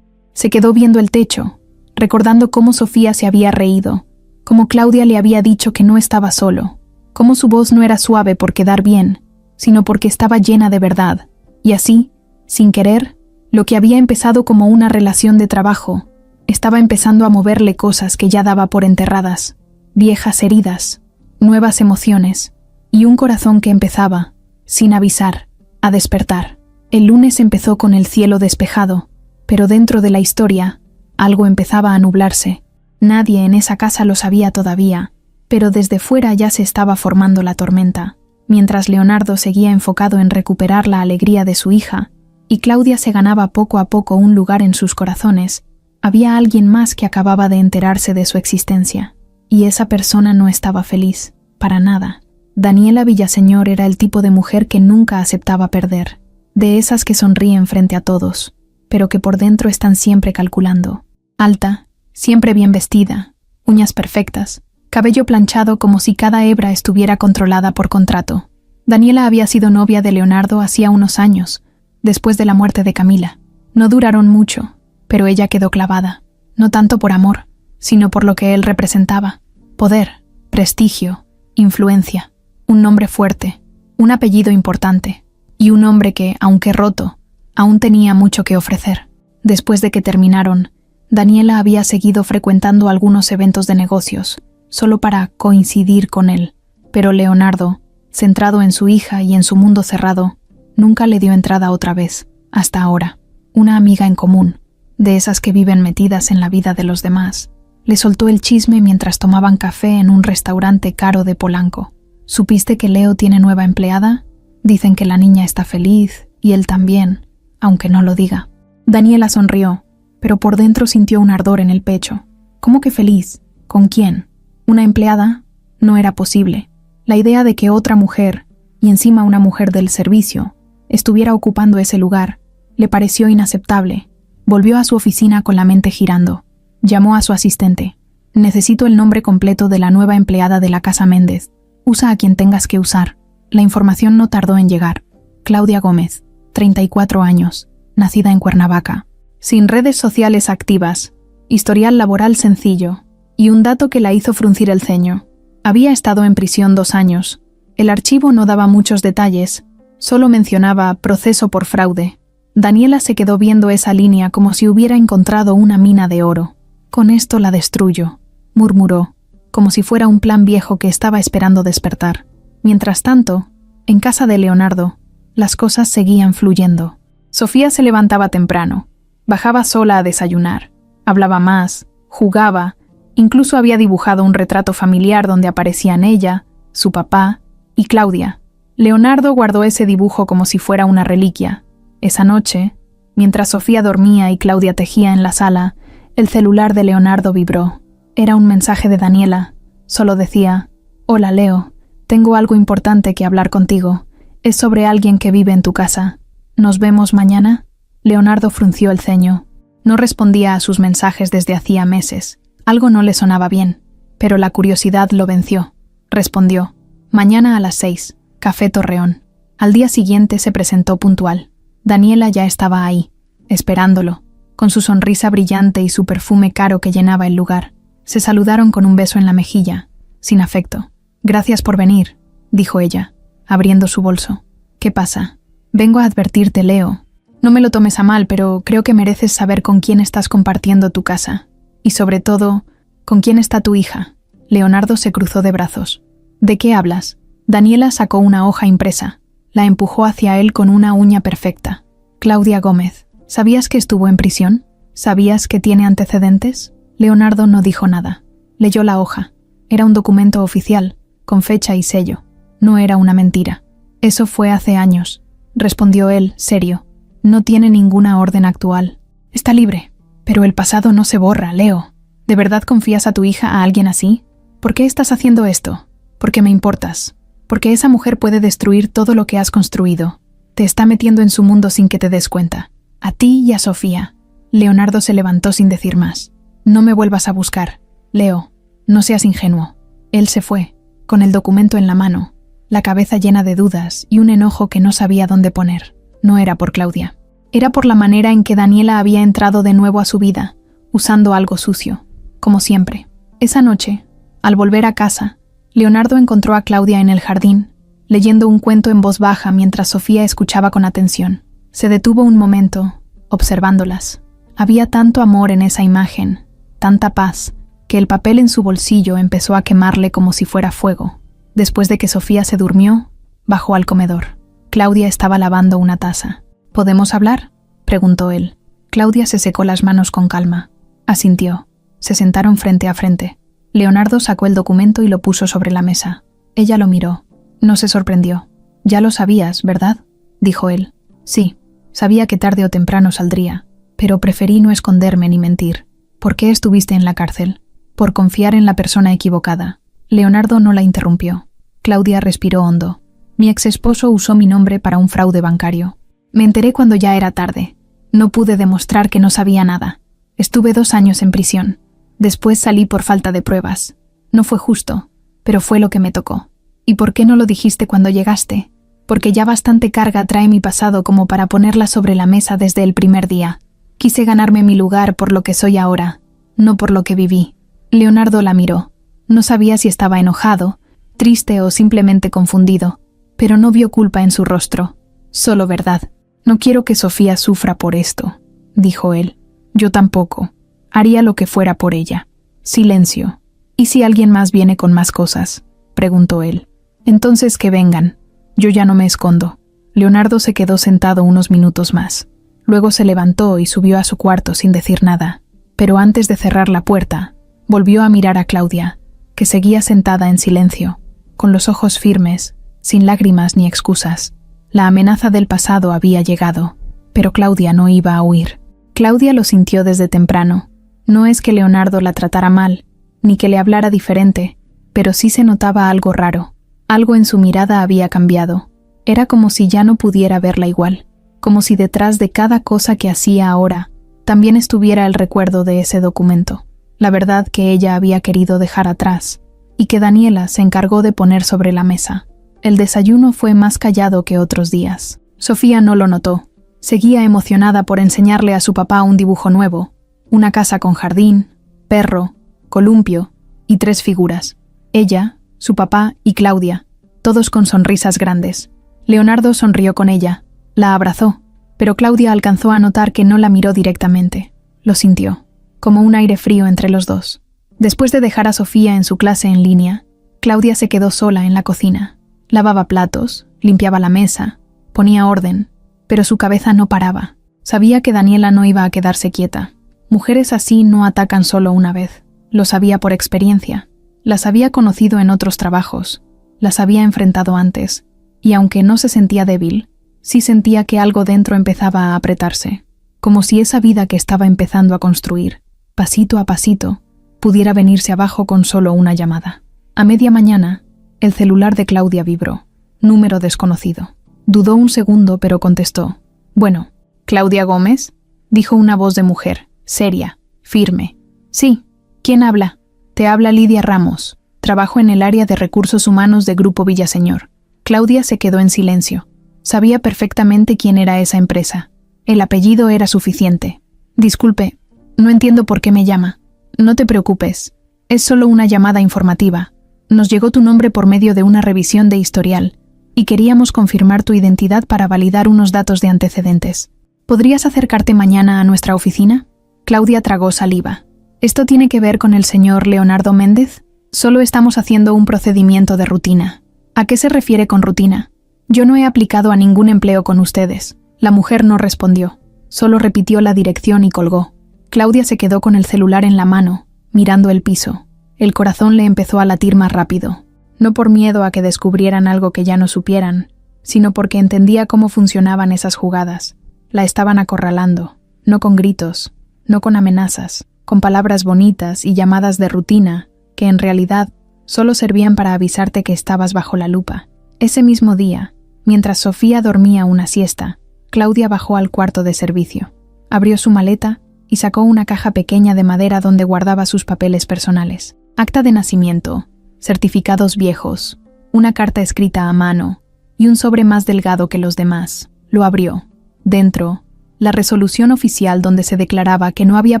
Se quedó viendo el techo, recordando cómo Sofía se había reído, cómo Claudia le había dicho que no estaba solo, cómo su voz no era suave por quedar bien, sino porque estaba llena de verdad, y así, sin querer, lo que había empezado como una relación de trabajo, estaba empezando a moverle cosas que ya daba por enterradas, viejas heridas, nuevas emociones, y un corazón que empezaba, sin avisar, a despertar. El lunes empezó con el cielo despejado, pero dentro de la historia, algo empezaba a nublarse. Nadie en esa casa lo sabía todavía, pero desde fuera ya se estaba formando la tormenta. Mientras Leonardo seguía enfocado en recuperar la alegría de su hija, y Claudia se ganaba poco a poco un lugar en sus corazones, había alguien más que acababa de enterarse de su existencia. Y esa persona no estaba feliz, para nada. Daniela Villaseñor era el tipo de mujer que nunca aceptaba perder, de esas que sonríen frente a todos, pero que por dentro están siempre calculando. Alta, siempre bien vestida, uñas perfectas, cabello planchado como si cada hebra estuviera controlada por contrato. Daniela había sido novia de Leonardo hacía unos años, después de la muerte de Camila. No duraron mucho, pero ella quedó clavada, no tanto por amor, sino por lo que él representaba: poder, prestigio, influencia, un nombre fuerte, un apellido importante, y un hombre que, aunque roto, aún tenía mucho que ofrecer. Después de que terminaron, Daniela había seguido frecuentando algunos eventos de negocios, solo para coincidir con él, pero Leonardo, centrado en su hija y en su mundo cerrado, nunca le dio entrada otra vez, hasta ahora. Una amiga en común, de esas que viven metidas en la vida de los demás, le soltó el chisme mientras tomaban café en un restaurante caro de Polanco. ¿Supiste que Leo tiene nueva empleada? Dicen que la niña está feliz, y él también, aunque no lo diga. Daniela sonrió, pero por dentro sintió un ardor en el pecho. ¿Cómo que feliz? ¿Con quién? ¿Una empleada? No era posible. La idea de que otra mujer, y encima una mujer del servicio, estuviera ocupando ese lugar, le pareció inaceptable. Volvió a su oficina con la mente girando. Llamó a su asistente. Necesito el nombre completo de la nueva empleada de la Casa Méndez. Usa a quien tengas que usar. La información no tardó en llegar. Claudia Gómez, 34 años, nacida en Cuernavaca. Sin redes sociales activas, historial laboral sencillo, y un dato que la hizo fruncir el ceño. Había estado en prisión 2 años. El archivo no daba muchos detalles, solo mencionaba proceso por fraude. Daniela se quedó viendo esa línea como si hubiera encontrado una mina de oro. Con esto la destruyo, murmuró, como si fuera un plan viejo que estaba esperando despertar. Mientras tanto, en casa de Leonardo, las cosas seguían fluyendo. Sofía se levantaba temprano, bajaba sola a desayunar, hablaba más, jugaba, incluso había dibujado un retrato familiar donde aparecían ella, su papá y Claudia. Leonardo guardó ese dibujo como si fuera una reliquia. Esa noche, mientras Sofía dormía y Claudia tejía en la sala, el celular de Leonardo vibró. Era un mensaje de Daniela. Solo decía: «Hola, Leo, tengo algo importante que hablar contigo. Es sobre alguien que vive en tu casa. ¿Nos vemos mañana?» Leonardo frunció el ceño. No respondía a sus mensajes desde hacía meses. Algo no le sonaba bien, pero la curiosidad lo venció. Respondió: «Mañana a las 6, Café Torreón». Al día siguiente se presentó puntual. Daniela ya estaba ahí, esperándolo, con su sonrisa brillante y su perfume caro que llenaba el lugar. Se saludaron con un beso en la mejilla, sin afecto. «Gracias por venir», dijo ella, abriendo su bolso. «¿Qué pasa?» «Vengo a advertirte, Leo. No me lo tomes a mal, pero creo que mereces saber con quién estás compartiendo tu casa. Y sobre todo, con quién está tu hija». Leonardo se cruzó de brazos. «¿De qué hablas?» Daniela sacó una hoja impresa. La empujó hacia él con una uña perfecta. «Claudia Gómez, ¿sabías que estuvo en prisión? ¿Sabías que tiene antecedentes?» Leonardo no dijo nada. Leyó la hoja. Era un documento oficial, con fecha y sello. No era una mentira. «Eso fue hace años», respondió él, serio. «No tiene ninguna orden actual. Está libre. Pero el pasado no se borra, Leo. ¿De verdad confías a tu hija a alguien así? ¿Por qué estás haciendo esto? Porque me importas. Porque esa mujer puede destruir todo lo que has construido. Te está metiendo en su mundo sin que te des cuenta. A ti y a Sofía». Leonardo se levantó sin decir más. No me vuelvas a buscar. Leo, no seas ingenuo. Él se fue, con el documento en la mano, la cabeza llena de dudas y un enojo que no sabía dónde poner. No era por Claudia. Era por la manera en que Daniela había entrado de nuevo a su vida, usando algo sucio, como siempre. Esa noche, al volver a casa, Leonardo encontró a Claudia en el jardín, leyendo un cuento en voz baja mientras Sofía escuchaba con atención. Se detuvo un momento, observándolas. Había tanto amor en esa imagen, tanta paz, que el papel en su bolsillo empezó a quemarle como si fuera fuego. Después de que Sofía se durmió, bajó al comedor. Claudia estaba lavando una taza. ¿Podemos hablar?, preguntó él. Claudia se secó las manos con calma. Asintió. Se sentaron frente a frente. Leonardo sacó el documento y lo puso sobre la mesa. Ella lo miró. No se sorprendió. «Ya lo sabías, ¿verdad?», dijo él. «Sí, sabía que tarde o temprano saldría, pero preferí no esconderme ni mentir. ¿Por qué estuviste en la cárcel?». «Por confiar en la persona equivocada». Leonardo no la interrumpió. Claudia respiró hondo. «Mi exesposo usó mi nombre para un fraude bancario. Me enteré cuando ya era tarde. No pude demostrar que no sabía nada. Estuve 2 años en prisión. Después salí por falta de pruebas. No fue justo, pero fue lo que me tocó». «¿Y por qué no lo dijiste cuando llegaste?». «Porque ya bastante carga trae mi pasado como para ponerla sobre la mesa desde el primer día. Quise ganarme mi lugar por lo que soy ahora, no por lo que viví». Leonardo la miró. No sabía si estaba enojado, triste o simplemente confundido, pero no vio culpa en su rostro, solo verdad. «No quiero que Sofía sufra por esto», dijo él. «Yo tampoco. Haría lo que fuera por ella». Silencio. «¿Y si alguien más viene con más cosas?», preguntó él. «Entonces que vengan. Yo ya no me escondo». Leonardo se quedó sentado unos minutos más. Luego se levantó y subió a su cuarto sin decir nada. Pero antes de cerrar la puerta, volvió a mirar a Claudia, que seguía sentada en silencio, con los ojos firmes, sin lágrimas ni excusas. La amenaza del pasado había llegado, pero Claudia no iba a huir. Claudia lo sintió desde temprano. No es que Leonardo la tratara mal, ni que le hablara diferente, pero sí se notaba algo raro. Algo en su mirada había cambiado. Era como si ya no pudiera verla igual, como si detrás de cada cosa que hacía ahora también estuviera el recuerdo de ese documento, la verdad que ella había querido dejar atrás y que Daniela se encargó de poner sobre la mesa. El desayuno fue más callado que otros días. Sofía no lo notó. Seguía emocionada por enseñarle a su papá un dibujo nuevo, una casa con jardín, perro, columpio y 3 figuras. Ella, su papá y Claudia, todos con sonrisas grandes. Leonardo sonrió con ella, la abrazó, pero Claudia alcanzó a notar que no la miró directamente. Lo sintió, como un aire frío entre los dos. Después de dejar a Sofía en su clase en línea, Claudia se quedó sola en la cocina. Lavaba platos, limpiaba la mesa, ponía orden, pero su cabeza no paraba. Sabía que Daniela no iba a quedarse quieta. Mujeres así no atacan solo una vez. Lo sabía por experiencia. Las había conocido en otros trabajos, las había enfrentado antes, y aunque no se sentía débil, sí sentía que algo dentro empezaba a apretarse, como si esa vida que estaba empezando a construir, pasito a pasito, pudiera venirse abajo con solo una llamada. A media mañana, el celular de Claudia vibró. Número desconocido. Dudó un segundo, pero contestó. «Bueno, ¿Claudia Gómez?», dijo una voz de mujer, seria, firme. «Sí, ¿quién habla?». «Te habla Lidia Ramos. Trabajo en el área de recursos humanos de Grupo Villaseñor». Claudia se quedó en silencio. Sabía perfectamente quién era esa empresa. El apellido era suficiente. «Disculpe, no entiendo por qué me llama». «No te preocupes. Es solo una llamada informativa. Nos llegó tu nombre por medio de una revisión de historial y queríamos confirmar tu identidad para validar unos datos de antecedentes. ¿Podrías acercarte mañana a nuestra oficina?». Claudia tragó saliva. «¿Esto tiene que ver con el señor Leonardo Méndez? Solo estamos haciendo un procedimiento de rutina». «¿A qué se refiere con rutina?». «Yo no he aplicado a ningún empleo con ustedes». La mujer no respondió. Solo repitió la dirección y colgó. Claudia se quedó con el celular en la mano, mirando el piso. El corazón le empezó a latir más rápido. No por miedo a que descubrieran algo que ya no supieran, sino porque entendía cómo funcionaban esas jugadas. La estaban acorralando, no con gritos, no con amenazas, con palabras bonitas y llamadas de rutina, que en realidad solo servían para avisarte que estabas bajo la lupa. Ese mismo día, mientras Sofía dormía una siesta, Claudia bajó al cuarto de servicio. Abrió su maleta y sacó una caja pequeña de madera donde guardaba sus papeles personales. Acta de nacimiento, certificados viejos, una carta escrita a mano y un sobre más delgado que los demás. Lo abrió. Dentro, la resolución oficial donde se declaraba que no había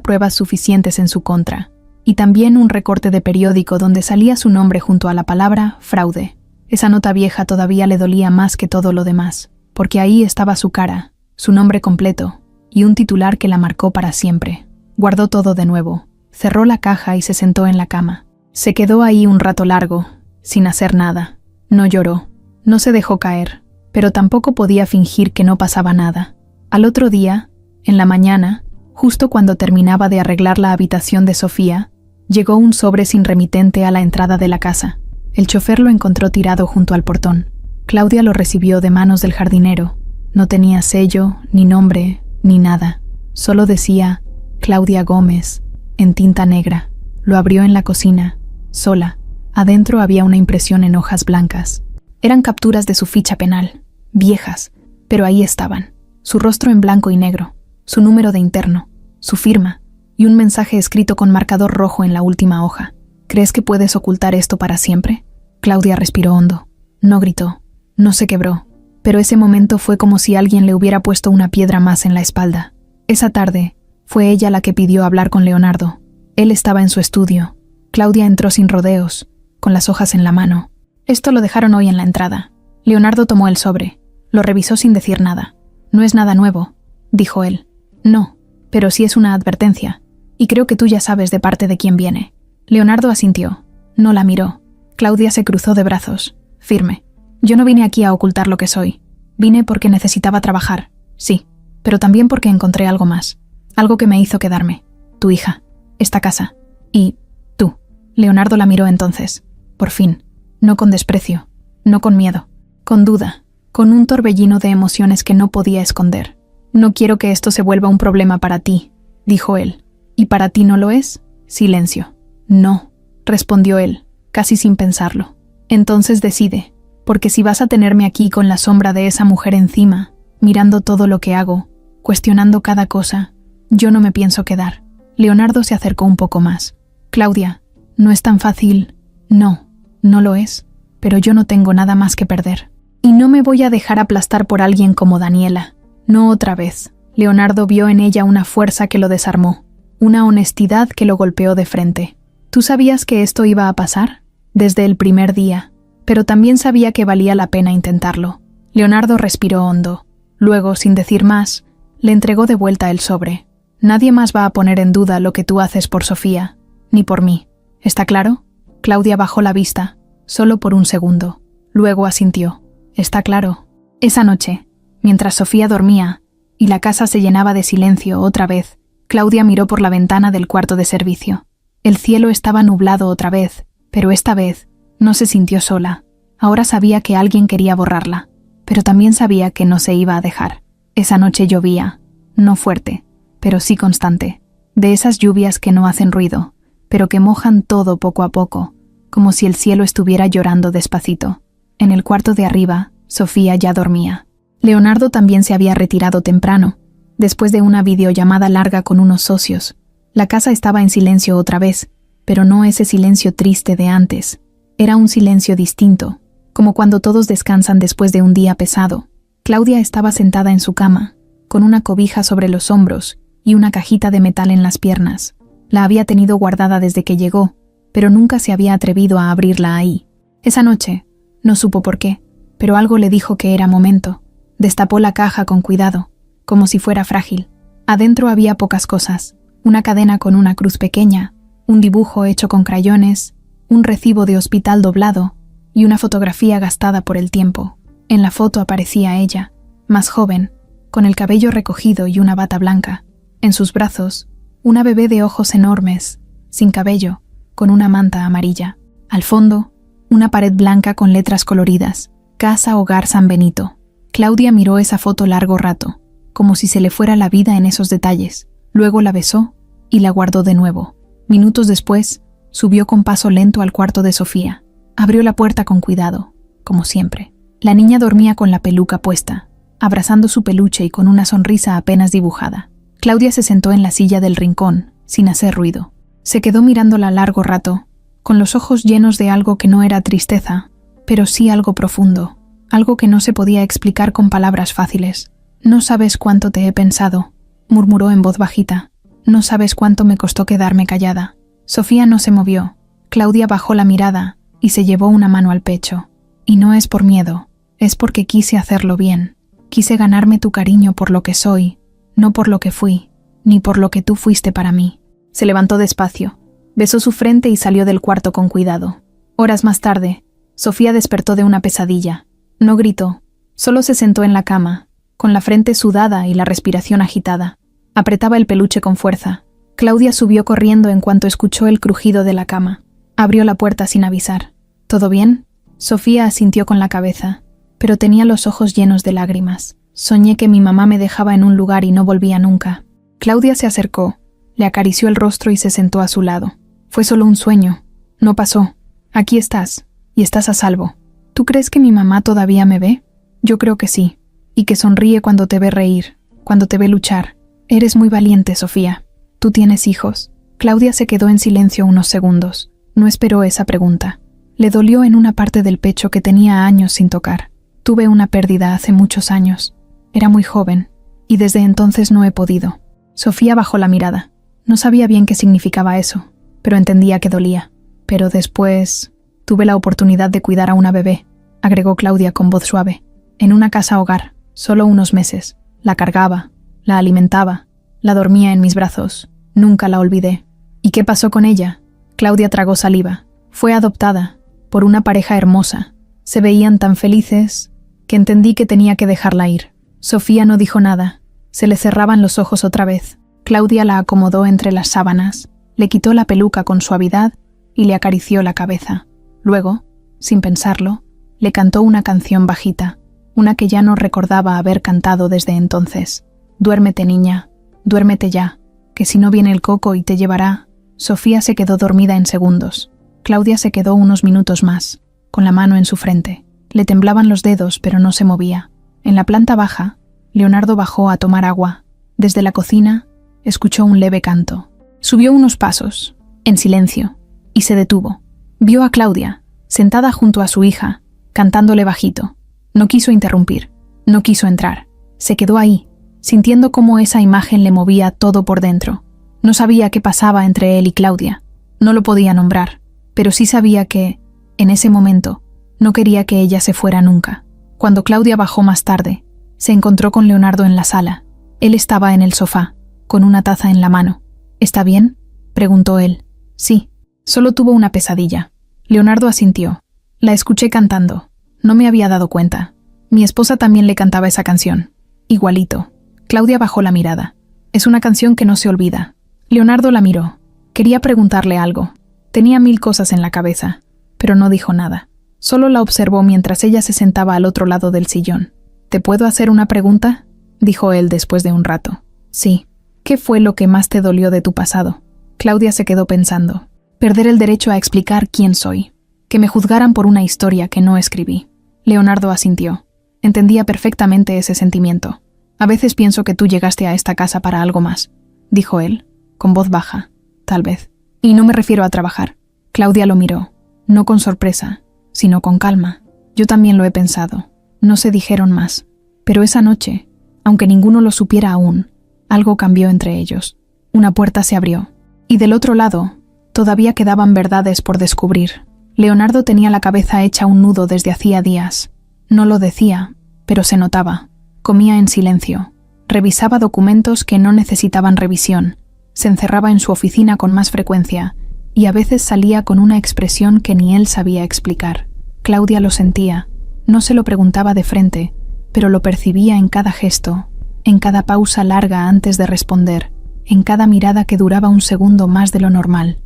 pruebas suficientes en su contra, y también un recorte de periódico donde salía su nombre junto a la palabra fraude. Esa nota vieja todavía le dolía más que todo lo demás, porque ahí estaba su cara, su nombre completo, y un titular que la marcó para siempre. Guardó todo de nuevo, cerró la caja y se sentó en la cama. Se quedó ahí un rato largo, sin hacer nada. No lloró, no se dejó caer, pero tampoco podía fingir que no pasaba nada. Al otro día, en la mañana, justo cuando terminaba de arreglar la habitación de Sofía, llegó un sobre sin remitente a la entrada de la casa. El chofer lo encontró tirado junto al portón. Claudia lo recibió de manos del jardinero. No tenía sello, ni nombre, ni nada. Solo decía Claudia Gómez, en tinta negra. Lo abrió en la cocina, sola. Adentro había una impresión en hojas blancas. Eran capturas de su ficha penal, viejas, pero ahí estaban. Su rostro en blanco y negro, su número de interno, su firma y un mensaje escrito con marcador rojo en la última hoja. ¿Crees que puedes ocultar esto para siempre? Claudia respiró hondo. No gritó, no se quebró, pero ese momento fue como si alguien le hubiera puesto una piedra más en la espalda. Esa tarde, fue ella la que pidió hablar con Leonardo. Él estaba en su estudio. Claudia entró sin rodeos, con las hojas en la mano. Esto lo dejaron hoy en la entrada. Leonardo tomó el sobre, lo revisó sin decir nada. No es nada nuevo, dijo él. No, pero sí es una advertencia, y creo que tú ya sabes de parte de quién viene. Leonardo asintió. No la miró. Claudia se cruzó de brazos, firme. Yo no vine aquí a ocultar lo que soy. Vine porque necesitaba trabajar, sí, pero también porque encontré algo más. Algo que me hizo quedarme. Tu hija, esta casa, y tú. Leonardo la miró entonces, por fin, no con desprecio, no con miedo, con duda, con un torbellino de emociones que no podía esconder. No quiero que esto se vuelva un problema para ti, dijo él. ¿Y para ti no lo es? Silencio. No, respondió él, casi sin pensarlo. Entonces decide, porque si vas a tenerme aquí con la sombra de esa mujer encima, mirando todo lo que hago, cuestionando cada cosa, yo no me pienso quedar. Leonardo se acercó un poco más. Claudia, no es tan fácil. No, no lo es, pero yo no tengo nada más que perder. Y no me voy a dejar aplastar por alguien como Daniela. No otra vez. Leonardo vio en ella una fuerza que lo desarmó, una honestidad que lo golpeó de frente. ¿Tú sabías que esto iba a pasar? Desde el primer día, pero también sabía que valía la pena intentarlo. Leonardo respiró hondo. Luego, sin decir más, le entregó de vuelta el sobre. Nadie más va a poner en duda lo que tú haces por Sofía, ni por mí. ¿Está claro? Claudia bajó la vista, solo por un segundo. Luego asintió. Está claro. Esa noche, mientras Sofía dormía y la casa se llenaba de silencio otra vez, Claudia miró por la ventana del cuarto de servicio. El cielo estaba nublado otra vez, pero esta vez no se sintió sola. Ahora sabía que alguien quería borrarla, pero también sabía que no se iba a dejar. Esa noche llovía, no fuerte, pero sí constante, de esas lluvias que no hacen ruido, pero que mojan todo poco a poco, como si el cielo estuviera llorando despacito. En el cuarto de arriba, Sofía ya dormía. Leonardo también se había retirado temprano, después de una videollamada larga con unos socios. La casa estaba en silencio otra vez, pero no ese silencio triste de antes. Era un silencio distinto, como cuando todos descansan después de un día pesado. Claudia estaba sentada en su cama, con una cobija sobre los hombros y una cajita de metal en las piernas. La había tenido guardada desde que llegó, pero nunca se había atrevido a abrirla ahí. Esa noche, no supo por qué, pero algo le dijo que era momento. Destapó la caja con cuidado, como si fuera frágil. Adentro había pocas cosas: una cadena con una cruz pequeña, un dibujo hecho con crayones, un recibo de hospital doblado y una fotografía gastada por el tiempo. En la foto aparecía ella, más joven, con el cabello recogido y una bata blanca. En sus brazos, una bebé de ojos enormes, sin cabello, con una manta amarilla. Al fondo, una pared blanca con letras coloridas: Casa Hogar San Benito. Claudia miró esa foto largo rato, como si se le fuera la vida en esos detalles. Luego la besó y la guardó de nuevo. Minutos después, subió con paso lento al cuarto de Sofía. Abrió la puerta con cuidado, como siempre. La niña dormía con la peluca puesta, abrazando su peluche y con una sonrisa apenas dibujada. Claudia se sentó en la silla del rincón, sin hacer ruido. Se quedó mirándola largo rato, con los ojos llenos de algo que no era tristeza, pero sí algo profundo, algo que no se podía explicar con palabras fáciles. «No sabes cuánto te he pensado», murmuró en voz bajita. «No sabes cuánto me costó quedarme callada». Sofía no se movió. Claudia bajó la mirada y se llevó una mano al pecho. «Y no es por miedo, es porque quise hacerlo bien. Quise ganarme tu cariño por lo que soy, no por lo que fui, ni por lo que tú fuiste para mí». Se levantó despacio, besó su frente y salió del cuarto con cuidado. Horas más tarde, Sofía despertó de una pesadilla. No gritó, solo se sentó en la cama, con la frente sudada y la respiración agitada. Apretaba el peluche con fuerza. Claudia subió corriendo en cuanto escuchó el crujido de la cama. Abrió la puerta sin avisar. «¿Todo bien?». Sofía asintió con la cabeza, pero tenía los ojos llenos de lágrimas. «Soñé que mi mamá me dejaba en un lugar y no volvía nunca». Claudia se acercó, le acarició el rostro y se sentó a su lado. «Fue solo un sueño. No pasó. Aquí estás, y estás a salvo. ¿Tú crees que mi mamá todavía me ve? Yo creo que sí. Y que sonríe cuando te ve reír, cuando te ve luchar. Eres muy valiente, Sofía. ¿Tú tienes hijos?». Claudia se quedó en silencio unos segundos. No esperó esa pregunta. Le dolió en una parte del pecho que tenía años sin tocar. «Tuve una pérdida hace muchos años. Era muy joven, y desde entonces no he podido». Sofía bajó la mirada. No sabía bien qué significaba eso, pero entendía que dolía. «Pero después tuve la oportunidad de cuidar a una bebé», agregó Claudia con voz suave. «En una casa hogar, solo unos meses. La cargaba, la alimentaba, la dormía en mis brazos. Nunca la olvidé». «¿Y qué pasó con ella?». Claudia tragó saliva. «Fue adoptada por una pareja hermosa. Se veían tan felices que entendí que tenía que dejarla ir». Sofía no dijo nada. Se le cerraban los ojos otra vez. Claudia la acomodó entre las sábanas, le quitó la peluca con suavidad y le acarició la cabeza. Luego, sin pensarlo, le cantó una canción bajita, una que ya no recordaba haber cantado desde entonces. «Duérmete, niña, duérmete ya, que si no viene el coco y te llevará». Sofía se quedó dormida en segundos. Claudia se quedó unos minutos más, con la mano en su frente. Le temblaban los dedos, pero no se movía. En la planta baja, Leonardo bajó a tomar agua. Desde la cocina, escuchó un leve canto. Subió unos pasos, en silencio, y se detuvo. Vio a Claudia, sentada junto a su hija, cantándole bajito. No quiso interrumpir, no quiso entrar. Se quedó ahí, sintiendo cómo esa imagen le movía todo por dentro. No sabía qué pasaba entre él y Claudia. No lo podía nombrar, pero sí sabía que, en ese momento, no quería que ella se fuera nunca. Cuando Claudia bajó más tarde, se encontró con Leonardo en la sala. Él estaba en el sofá, con una taza en la mano. «¿Está bien?», preguntó él. «Sí, solo tuvo una pesadilla». Leonardo asintió. «La escuché cantando. No me había dado cuenta. Mi esposa también le cantaba esa canción. Igualito». Claudia bajó la mirada. «Es una canción que no se olvida». Leonardo la miró. Quería preguntarle algo. Tenía 1000 cosas en la cabeza, pero no dijo nada. Solo la observó mientras ella se sentaba al otro lado del sillón. «¿Te puedo hacer una pregunta?», dijo él después de un rato. «Sí». «¿Qué fue lo que más te dolió de tu pasado?». Claudia se quedó pensando. «Perder el derecho a explicar quién soy. Que me juzgaran por una historia que no escribí». Leonardo asintió. Entendía perfectamente ese sentimiento. «A veces pienso que tú llegaste a esta casa para algo más», dijo él, con voz baja. «Tal vez. Y no me refiero a trabajar». Claudia lo miró, no con sorpresa, sino con calma. «Yo también lo he pensado». No se dijeron más. Pero esa noche, aunque ninguno lo supiera aún, algo cambió entre ellos. Una puerta se abrió. Y del otro lado, todavía quedaban verdades por descubrir. Leonardo tenía la cabeza hecha un nudo desde hacía días. No lo decía, pero se notaba. Comía en silencio. Revisaba documentos que no necesitaban revisión. Se encerraba en su oficina con más frecuencia, y a veces salía con una expresión que ni él sabía explicar. Claudia lo sentía. No se lo preguntaba de frente, pero lo percibía en cada gesto, en cada pausa larga antes de responder, en cada mirada que duraba un segundo más de lo normal.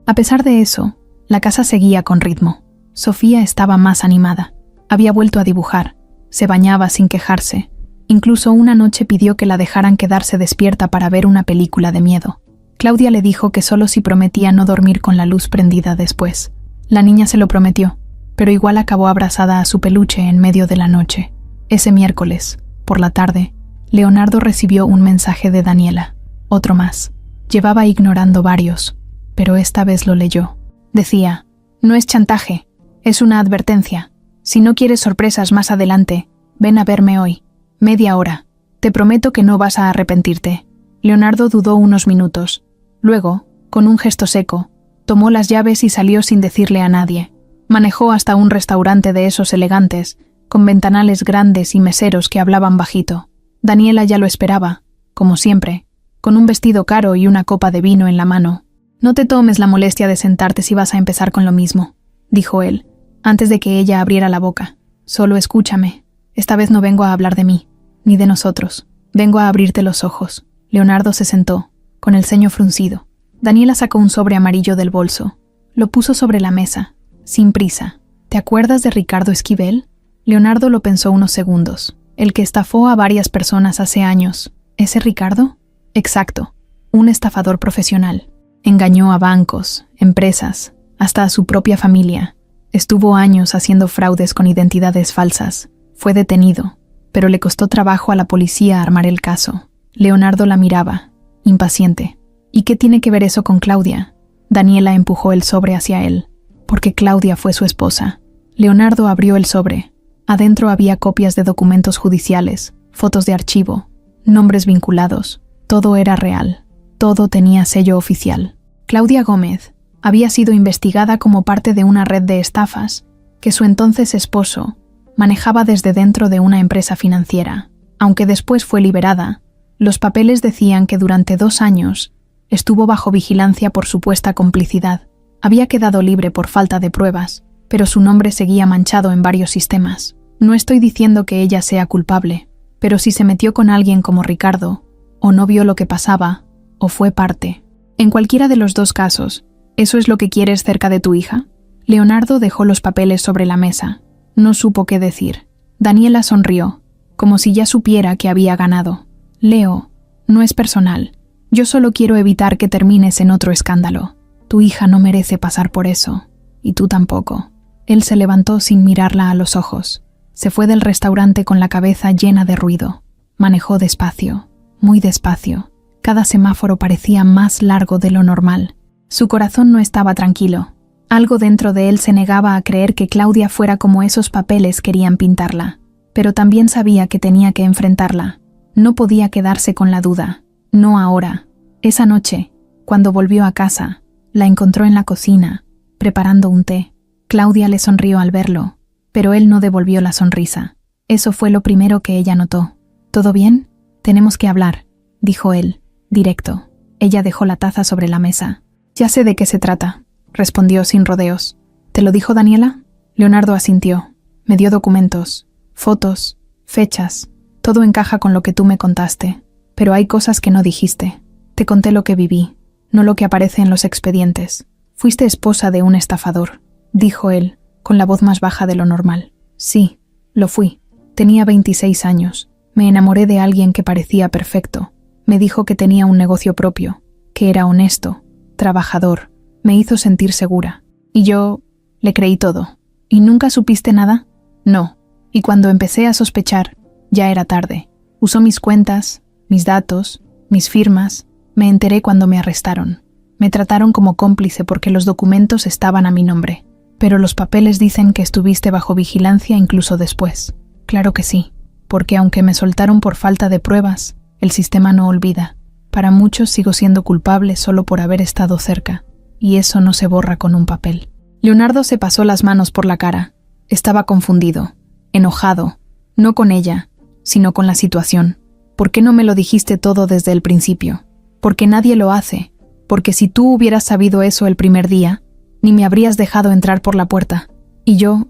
A pesar de eso, la casa seguía con ritmo. Sofía estaba más animada. Había vuelto a dibujar. Se bañaba sin quejarse. Incluso una noche pidió que la dejaran quedarse despierta para ver una película de miedo. Claudia le dijo que solo si prometía no dormir con la luz prendida después. La niña se lo prometió, pero igual acabó abrazada a su peluche en medio de la noche. Ese miércoles, por la tarde, Leonardo recibió un mensaje de Daniela. Otro más. Llevaba ignorando varios, pero esta vez lo leyó. Decía: no es chantaje, es una advertencia. Si no quieres sorpresas más adelante, ven a verme hoy. Media hora. Te prometo que no vas a arrepentirte. Leonardo dudó unos minutos. Luego, con un gesto seco, tomó las llaves y salió sin decirle a nadie. Manejó hasta un restaurante de esos elegantes, con ventanales grandes y meseros que hablaban bajito. Daniela ya lo esperaba, como siempre, con un vestido caro y una copa de vino en la mano. «No te tomes la molestia de sentarte si vas a empezar con lo mismo», dijo él, antes de que ella abriera la boca. «Solo escúchame. Esta vez no vengo a hablar de mí, ni de nosotros. Vengo a abrirte los ojos». Leonardo se sentó, con el ceño fruncido. Daniela sacó un sobre amarillo del bolso. Lo puso sobre la mesa, sin prisa. «¿Te acuerdas de Ricardo Esquivel?» Leonardo lo pensó unos segundos. «El que estafó a varias personas hace años. ¿Ese Ricardo?» «Exacto. Un estafador profesional. Engañó a bancos, empresas, hasta a su propia familia. Estuvo años haciendo fraudes con identidades falsas. Fue detenido, pero le costó trabajo a la policía armar el caso». Leonardo la miraba, impaciente. «¿Y qué tiene que ver eso con Claudia?» Daniela empujó el sobre hacia él. «Porque Claudia fue su esposa». Leonardo abrió el sobre. Adentro había copias de documentos judiciales, fotos de archivo, nombres vinculados. Todo era real. Todo tenía sello oficial. Claudia Gómez había sido investigada como parte de una red de estafas que su entonces esposo manejaba desde dentro de una empresa financiera. Aunque después fue liberada, los papeles decían que durante 2 años estuvo bajo vigilancia por supuesta complicidad. Había quedado libre por falta de pruebas, pero su nombre seguía manchado en varios sistemas. No estoy diciendo que ella sea culpable, pero si se metió con alguien como Ricardo, o no vio lo que pasaba, o fue parte. En cualquiera de los 2 casos, ¿eso es lo que quieres cerca de tu hija? Leonardo dejó los papeles sobre la mesa. No supo qué decir. Daniela sonrió, como si ya supiera que había ganado. «Leo, no es personal. Yo solo quiero evitar que termines en otro escándalo. Tu hija no merece pasar por eso. Y tú tampoco». Él se levantó sin mirarla a los ojos. Se fue del restaurante con la cabeza llena de ruido. Manejó despacio, muy despacio. Cada semáforo parecía más largo de lo normal. Su corazón no estaba tranquilo. Algo dentro de él se negaba a creer que Claudia fuera como esos papeles querían pintarla. Pero también sabía que tenía que enfrentarla. No podía quedarse con la duda. No ahora. Esa noche, cuando volvió a casa, la encontró en la cocina, preparando un té. Claudia le sonrió al verlo, pero él no devolvió la sonrisa. Eso fue lo primero que ella notó. «¿Todo bien? Tenemos que hablar», dijo él, directo. Ella dejó la taza sobre la mesa. «Ya sé de qué se trata», respondió sin rodeos. «¿Te lo dijo Daniela?» Leonardo asintió. «Me dio documentos, fotos, fechas. Todo encaja con lo que tú me contaste. Pero hay cosas que no dijiste. Te conté lo que viví, no lo que aparece en los expedientes. Fuiste esposa de un estafador», dijo él, con la voz más baja de lo normal. «Sí, lo fui. Tenía 26 años. Me enamoré de alguien que parecía perfecto. Me dijo que tenía un negocio propio, que era honesto, trabajador. Me hizo sentir segura. Y yo le creí todo». «¿Y nunca supiste nada?» «No. Y cuando empecé a sospechar, ya era tarde. Usó mis cuentas, mis datos, mis firmas. Me enteré cuando me arrestaron. Me trataron como cómplice porque los documentos estaban a mi nombre. Pero los papeles dicen que estuviste bajo vigilancia incluso después». «Claro que sí, porque aunque me soltaron por falta de pruebas, el sistema no olvida. Para muchos sigo siendo culpable solo por haber estado cerca, y eso no se borra con un papel». Leonardo se pasó las manos por la cara. Estaba confundido, enojado, no con ella, sino con la situación. «¿Por qué no me lo dijiste todo desde el principio? Porque nadie lo hace. Porque si tú hubieras sabido eso el primer día, ni me habrías dejado entrar por la puerta. Y yo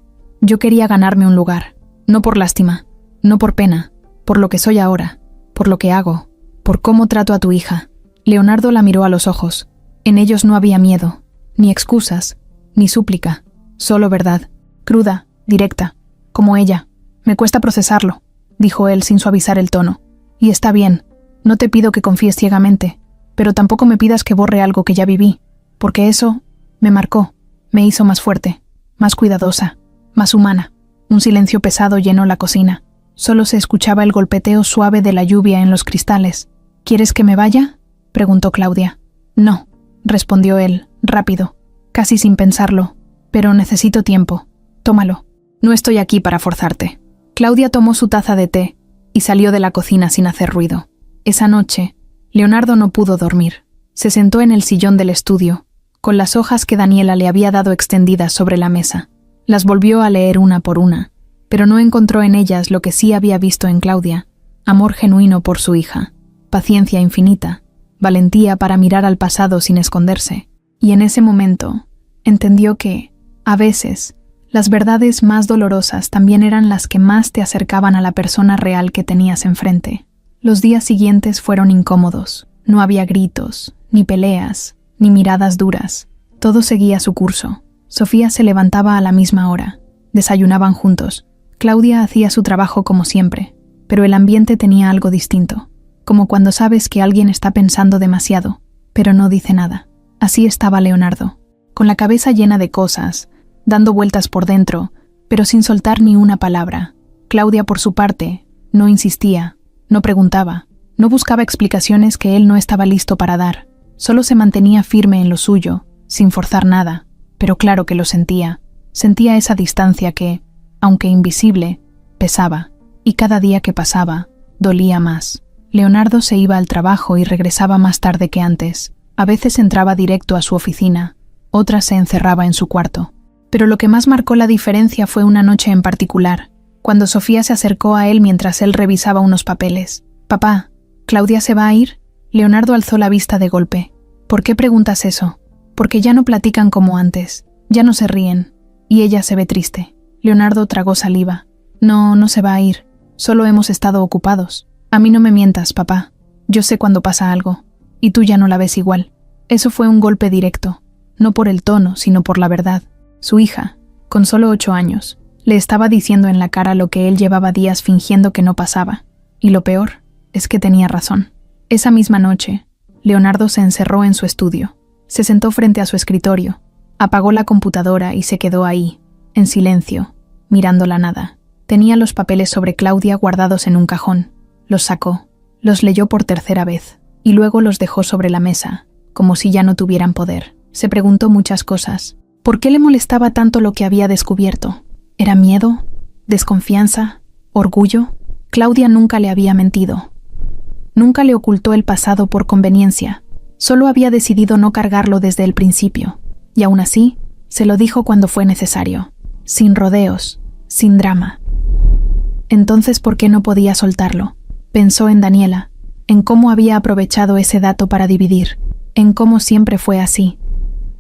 quería ganarme un lugar. No por lástima, no por pena, por lo que soy ahora, por lo que hago, por cómo trato a tu hija». Leonardo la miró a los ojos. En ellos no había miedo, ni excusas, ni súplica, solo verdad, cruda, directa, como ella. «Me cuesta procesarlo», dijo él sin suavizar el tono. «Y está bien, no te pido que confíes ciegamente, pero tampoco me pidas que borre algo que ya viví, porque eso me marcó, me hizo más fuerte, más cuidadosa, más humana». Un silencio pesado llenó la cocina. Solo se escuchaba el golpeteo suave de la lluvia en los cristales. ¿Quieres que me vaya?, preguntó Claudia. No, respondió él, rápido, casi sin pensarlo. Pero necesito tiempo. Tómalo. No estoy aquí para forzarte. Claudia tomó su taza de té y salió de la cocina sin hacer ruido. Esa noche, Leonardo no pudo dormir. Se sentó en el sillón del estudio, con las hojas que Daniela le había dado extendidas sobre la mesa. Las volvió a leer una por una, pero no encontró en ellas lo que sí había visto en Claudia: amor genuino por su hija, paciencia infinita, valentía para mirar al pasado sin esconderse. Y en ese momento, entendió que, a veces, las verdades más dolorosas también eran las que más te acercaban a la persona real que tenías enfrente. Los días siguientes fueron incómodos. No había gritos, ni peleas, ni miradas duras. Todo seguía su curso. Sofía se levantaba a la misma hora. Desayunaban juntos. Claudia hacía su trabajo como siempre, pero el ambiente tenía algo distinto. Como cuando sabes que alguien está pensando demasiado, pero no dice nada. Así estaba Leonardo, con la cabeza llena de cosas, dando vueltas por dentro, pero sin soltar ni una palabra. Claudia, por su parte, no insistía, no preguntaba, no buscaba explicaciones que él no estaba listo para dar. Solo se mantenía firme en lo suyo, sin forzar nada, pero claro que lo sentía. Sentía esa distancia que, aunque invisible, pesaba, y cada día que pasaba, dolía más. Leonardo se iba al trabajo y regresaba más tarde que antes. A veces entraba directo a su oficina, otras se encerraba en su cuarto. Pero lo que más marcó la diferencia fue una noche en particular, cuando Sofía se acercó a él mientras él revisaba unos papeles. «Papá, ¿Claudia se va a ir?». Leonardo alzó la vista de golpe. «¿Por qué preguntas eso?». «Porque ya no platican como antes, ya no se ríen, y ella se ve triste». Leonardo tragó saliva. «No se va a ir, solo hemos estado ocupados». «A mí no me mientas, papá. Yo sé cuando pasa algo, y tú ya no la ves igual». Eso fue un golpe directo, no por el tono, sino por la verdad. Su hija, con solo 8 años, le estaba diciendo en la cara lo que él llevaba días fingiendo que no pasaba. Y lo peor es que tenía razón. Esa misma noche, Leonardo se encerró en su estudio. Se sentó frente a su escritorio, apagó la computadora y se quedó ahí, en silencio, mirando la nada. Tenía los papeles sobre Claudia guardados en un cajón. Los sacó, los leyó por tercera vez, y luego los dejó sobre la mesa, como si ya no tuvieran poder. Se preguntó muchas cosas. ¿Por qué le molestaba tanto lo que había descubierto? ¿Era miedo? ¿Desconfianza? ¿Orgullo? Claudia nunca le había mentido. Nunca le ocultó el pasado por conveniencia. Solo había decidido no cargarlo desde el principio. Y aún así, se lo dijo cuando fue necesario. Sin rodeos, sin drama. Entonces, ¿por qué no podía soltarlo? Pensó en Daniela, en cómo había aprovechado ese dato para dividir, en cómo siempre fue así.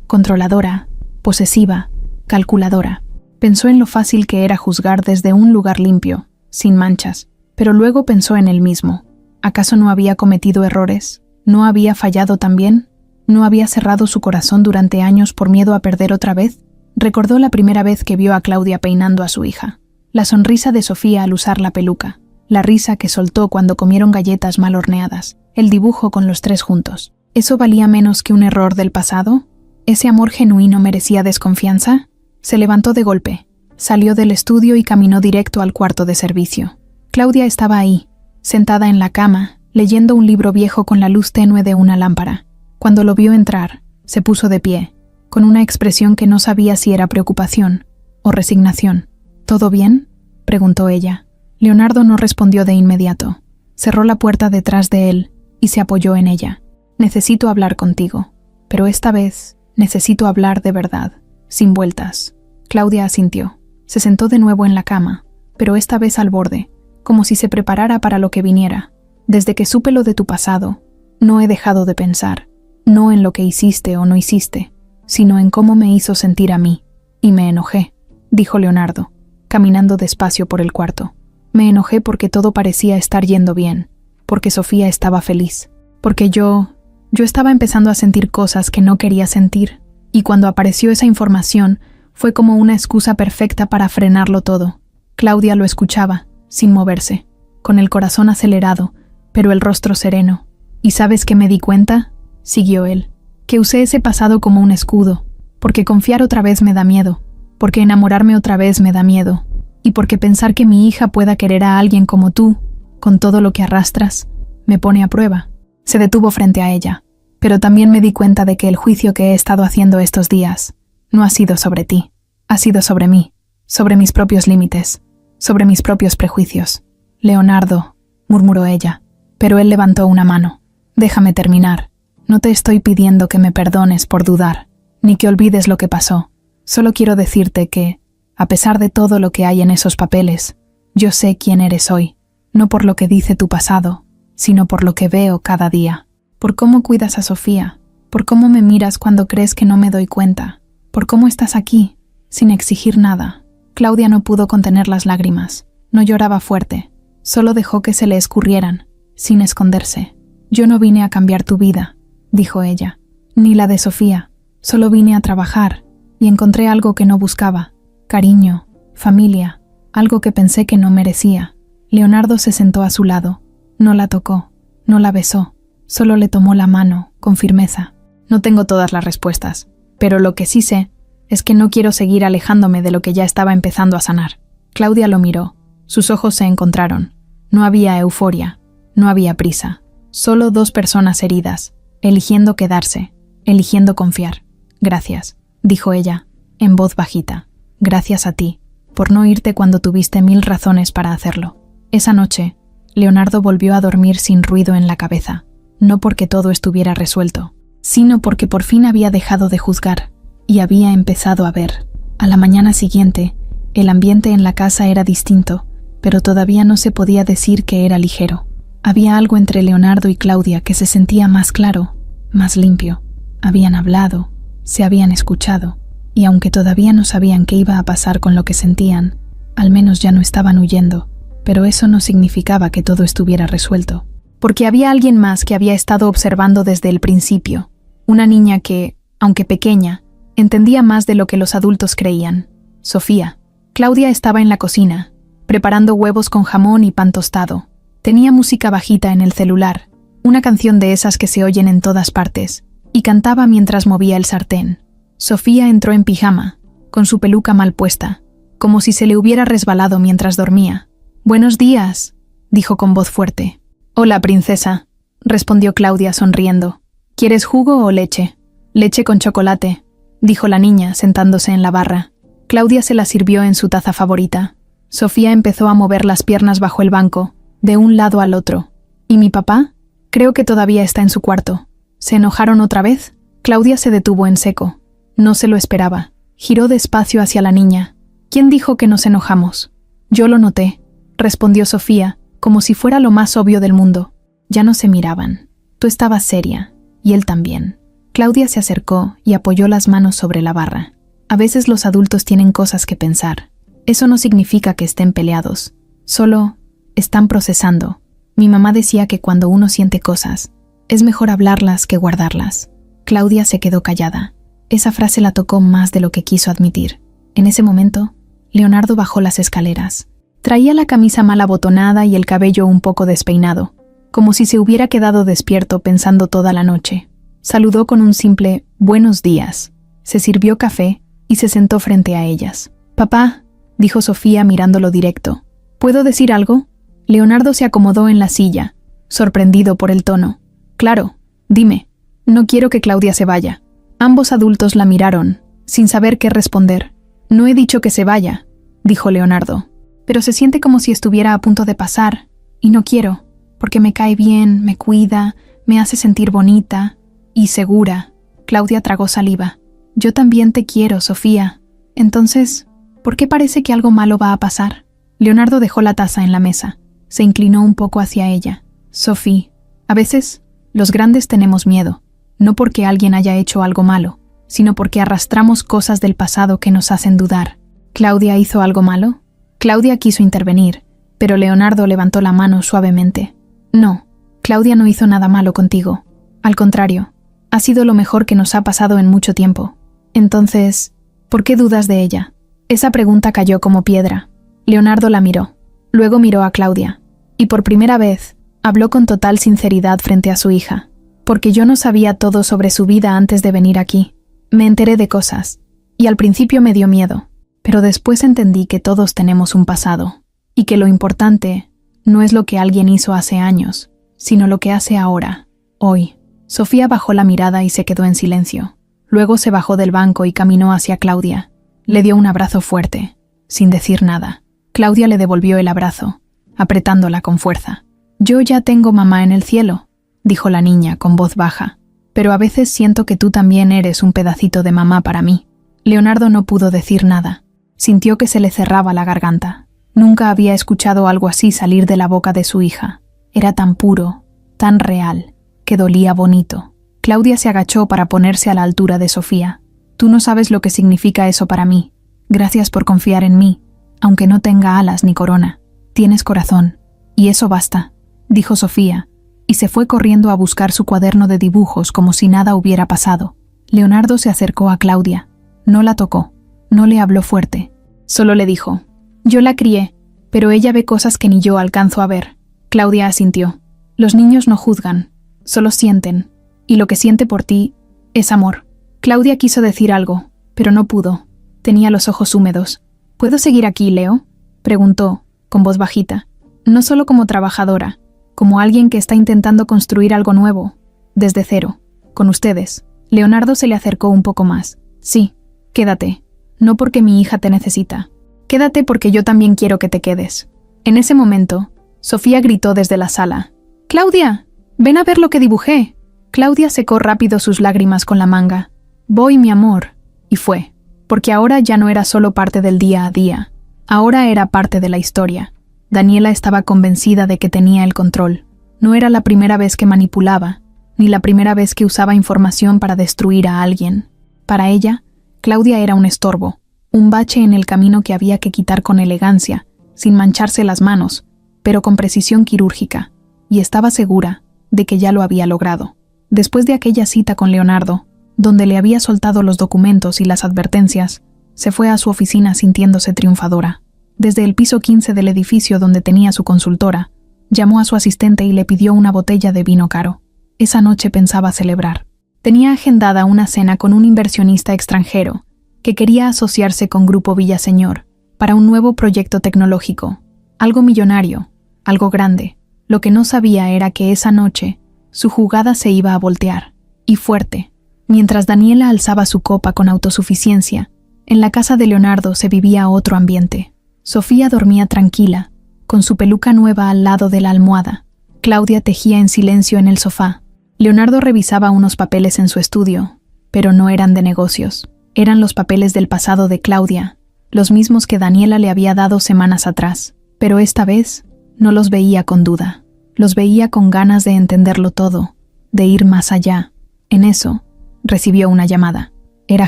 Controladora, posesiva, calculadora. Pensó en lo fácil que era juzgar desde un lugar limpio, sin manchas, pero luego pensó en él mismo. ¿Acaso no había cometido errores? ¿No había fallado también? ¿No había cerrado su corazón durante años por miedo a perder otra vez? Recordó la primera vez que vio a Claudia peinando a su hija. La sonrisa de Sofía al usar la peluca. La risa que soltó cuando comieron galletas mal horneadas. El dibujo con los 3 juntos. ¿Eso valía menos que un error del pasado? ¿Ese amor genuino merecía desconfianza? Se levantó de golpe, salió del estudio y caminó directo al cuarto de servicio. Claudia estaba ahí, sentada en la cama, leyendo un libro viejo con la luz tenue de una lámpara. Cuando lo vio entrar, se puso de pie, con una expresión que no sabía si era preocupación o resignación. ¿Todo bien?, preguntó ella. Leonardo no respondió de inmediato. Cerró la puerta detrás de él y se apoyó en ella. «Necesito hablar contigo, pero esta vez necesito hablar de verdad, sin vueltas». Claudia asintió. Se sentó de nuevo en la cama, pero esta vez al borde, como si se preparara para lo que viniera. «Desde que supe lo de tu pasado, no he dejado de pensar, no en lo que hiciste o no hiciste, sino en cómo me hizo sentir a mí. Y me enojé», dijo Leonardo, caminando despacio por el cuarto. «Me enojé porque todo parecía estar yendo bien, porque Sofía estaba feliz, porque yo estaba empezando a sentir cosas que no quería sentir, y cuando apareció esa información, fue como una excusa perfecta para frenarlo todo». Claudia lo escuchaba, sin moverse, con el corazón acelerado, pero el rostro sereno. «¿Y sabes qué me di cuenta?», siguió él, «que usé ese pasado como un escudo, porque confiar otra vez me da miedo, porque enamorarme otra vez me da miedo, y porque pensar que mi hija pueda querer a alguien como tú, con todo lo que arrastras, me pone a prueba. Se detuvo frente a ella, pero también me di cuenta de que el juicio que he estado haciendo estos días no ha sido sobre ti, ha sido sobre mí, sobre mis propios límites, sobre mis propios prejuicios. Leonardo, murmuró ella, pero él levantó una mano. Déjame terminar. No te estoy pidiendo que me perdones por dudar, ni que olvides lo que pasó. Solo quiero decirte que, a pesar de todo lo que hay en esos papeles, yo sé quién eres hoy, no por lo que dice tu pasado, sino por lo que veo cada día, por cómo cuidas a Sofía, por cómo me miras cuando crees que no me doy cuenta, por cómo estás aquí, sin exigir nada. Claudia no pudo contener las lágrimas, no lloraba fuerte, solo dejó que se le escurrieran, sin esconderse. Yo no vine a cambiar tu vida, dijo ella, ni la de Sofía, solo vine a trabajar, y encontré algo que no buscaba, cariño, familia, algo que pensé que no merecía. Leonardo se sentó a su lado, no la tocó, no la besó, solo le tomó la mano, con firmeza. No tengo todas las respuestas, pero lo que sí sé es que no quiero seguir alejándome de lo que ya estaba empezando a sanar. Claudia lo miró, sus ojos se encontraron. No había euforia, no había prisa, solo dos personas heridas, eligiendo quedarse, eligiendo confiar. Gracias, dijo ella, en voz bajita. Gracias a ti, por no irte cuando tuviste 1000 razones para hacerlo. Esa noche, Leonardo volvió a dormir sin ruido en la cabeza, no porque todo estuviera resuelto, sino porque por fin había dejado de juzgar y había empezado a ver. A la mañana siguiente, el ambiente en la casa era distinto, pero todavía no se podía decir que era ligero. Había algo entre Leonardo y Claudia que se sentía más claro, más limpio. Habían hablado, se habían escuchado, y aunque todavía no sabían qué iba a pasar con lo que sentían, al menos ya no estaban huyendo, pero eso no significaba que todo estuviera resuelto. Porque había alguien más que había estado observando desde el principio, una niña que, aunque pequeña, entendía más de lo que los adultos creían. Sofía. Claudia estaba en la cocina, preparando huevos con jamón y pan tostado. Tenía música bajita en el celular, una canción de esas que se oyen en todas partes, y cantaba mientras movía el sartén. Sofía entró en pijama, con su peluca mal puesta, como si se le hubiera resbalado mientras dormía. «Buenos días», dijo con voz fuerte. «Hola, princesa», respondió Claudia sonriendo. «¿Quieres jugo o leche?» «Leche con chocolate», dijo la niña sentándose en la barra. Claudia se la sirvió en su taza favorita. Sofía empezó a mover las piernas bajo el banco, de un lado al otro. «¿Y mi papá? Creo que todavía está en su cuarto». ¿Se enojaron otra vez? Claudia se detuvo en seco. No se lo esperaba. Giró despacio hacia la niña. ¿Quién dijo que nos enojamos? Yo lo noté, respondió Sofía, como si fuera lo más obvio del mundo. Ya no se miraban. Tú estabas seria, y él también. Claudia se acercó y apoyó las manos sobre la barra. A veces los adultos tienen cosas que pensar. Eso no significa que estén peleados. Solo están procesando. Mi mamá decía que cuando uno siente cosas, es mejor hablarlas que guardarlas. Claudia se quedó callada. Esa frase la tocó más de lo que quiso admitir. En ese momento, Leonardo bajó las escaleras. Traía la camisa mal abotonada y el cabello un poco despeinado, como si se hubiera quedado despierto pensando toda la noche. Saludó con un simple «buenos días». Se sirvió café y se sentó frente a ellas. «Papá», dijo Sofía mirándolo directo. «¿Puedo decir algo?» Leonardo se acomodó en la silla, sorprendido por el tono. «Claro, dime. No quiero que Claudia se vaya». Ambos adultos la miraron, sin saber qué responder. «No he dicho que se vaya», dijo Leonardo. «Pero se siente como si estuviera a punto de pasar, y no quiero, porque me cae bien, me cuida, me hace sentir bonita y segura». Claudia tragó saliva. «Yo también te quiero, Sofía. Entonces, ¿por qué parece que algo malo va a pasar?» Leonardo dejó la taza en la mesa. Se inclinó un poco hacia ella. «Sofía, a veces los grandes tenemos miedo, no porque alguien haya hecho algo malo, sino porque arrastramos cosas del pasado que nos hacen dudar». ¿Claudia hizo algo malo? Claudia quiso intervenir, pero Leonardo levantó la mano suavemente. «No, Claudia no hizo nada malo contigo. Al contrario, ha sido lo mejor que nos ha pasado en mucho tiempo. Entonces, ¿por qué dudas de ella?» Esa pregunta cayó como piedra. Leonardo la miró. Luego miró a Claudia. Y por primera vez, habló con total sinceridad frente a su hija. «Porque yo no sabía todo sobre su vida antes de venir aquí. Me enteré de cosas. Y al principio me dio miedo. Pero después entendí que todos tenemos un pasado, y que lo importante no es lo que alguien hizo hace años, sino lo que hace ahora, hoy. Sofía bajó la mirada y se quedó en silencio. Luego se bajó del banco y caminó hacia Claudia. Le dio un abrazo fuerte, sin decir nada. Claudia le devolvió el abrazo, apretándola con fuerza. «Yo ya tengo mamá en el cielo», dijo la niña con voz baja, «pero a veces siento que tú también eres un pedacito de mamá para mí». Leonardo no pudo decir nada. Sintió que se le cerraba la garganta. Nunca había escuchado algo así salir de la boca de su hija. Era tan puro, tan real, que dolía bonito. Claudia se agachó para ponerse a la altura de Sofía. «Tú no sabes lo que significa eso para mí. Gracias por confiar en mí, aunque no tenga alas ni corona. Tienes corazón, y eso basta», dijo Sofía, y se fue corriendo a buscar su cuaderno de dibujos como si nada hubiera pasado. Leonardo se acercó a Claudia. No la tocó, no le habló fuerte. Solo le dijo: «Yo la crié, pero ella ve cosas que ni yo alcanzo a ver». Claudia asintió. «Los niños no juzgan, solo sienten, y lo que siente por ti es amor». Claudia quiso decir algo, pero no pudo. Tenía los ojos húmedos. «¿Puedo seguir aquí, Leo?», preguntó, con voz bajita. «No solo como trabajadora, como alguien que está intentando construir algo nuevo, desde cero, con ustedes». Leonardo se le acercó un poco más. «Sí, quédate, no porque mi hija te necesita. Quédate porque yo también quiero que te quedes». En ese momento, Sofía gritó desde la sala: «¡Claudia! ¡Ven a ver lo que dibujé!». Claudia secó rápido sus lágrimas con la manga. «Voy, mi amor». Y fue, porque ahora ya no era solo parte del día a día, ahora era parte de la historia. Daniela estaba convencida de que tenía el control. No era la primera vez que manipulaba, ni la primera vez que usaba información para destruir a alguien. Para ella, Claudia era un estorbo, un bache en el camino que había que quitar con elegancia, sin mancharse las manos, pero con precisión quirúrgica, y estaba segura de que ya lo había logrado. Después de aquella cita con Leonardo, donde le había soltado los documentos y las advertencias, se fue a su oficina sintiéndose triunfadora. Desde el piso 15 del edificio donde tenía su consultora, llamó a su asistente y le pidió una botella de vino caro. Esa noche pensaba celebrar. Tenía agendada una cena con un inversionista extranjero que quería asociarse con Grupo Villaseñor para un nuevo proyecto tecnológico, algo millonario, algo grande. Lo que no sabía era que esa noche su jugada se iba a voltear, y fuerte. Mientras Daniela alzaba su copa con autosuficiencia, en la casa de Leonardo se vivía otro ambiente. Sofía dormía tranquila, con su peluca nueva al lado de la almohada. Claudia tejía en silencio en el sofá. Leonardo revisaba unos papeles en su estudio, pero no eran de negocios. Eran los papeles del pasado de Claudia, los mismos que Daniela le había dado semanas atrás, pero esta vez no los veía con duda. Los veía con ganas de entenderlo todo, de ir más allá. En eso, recibió una llamada. Era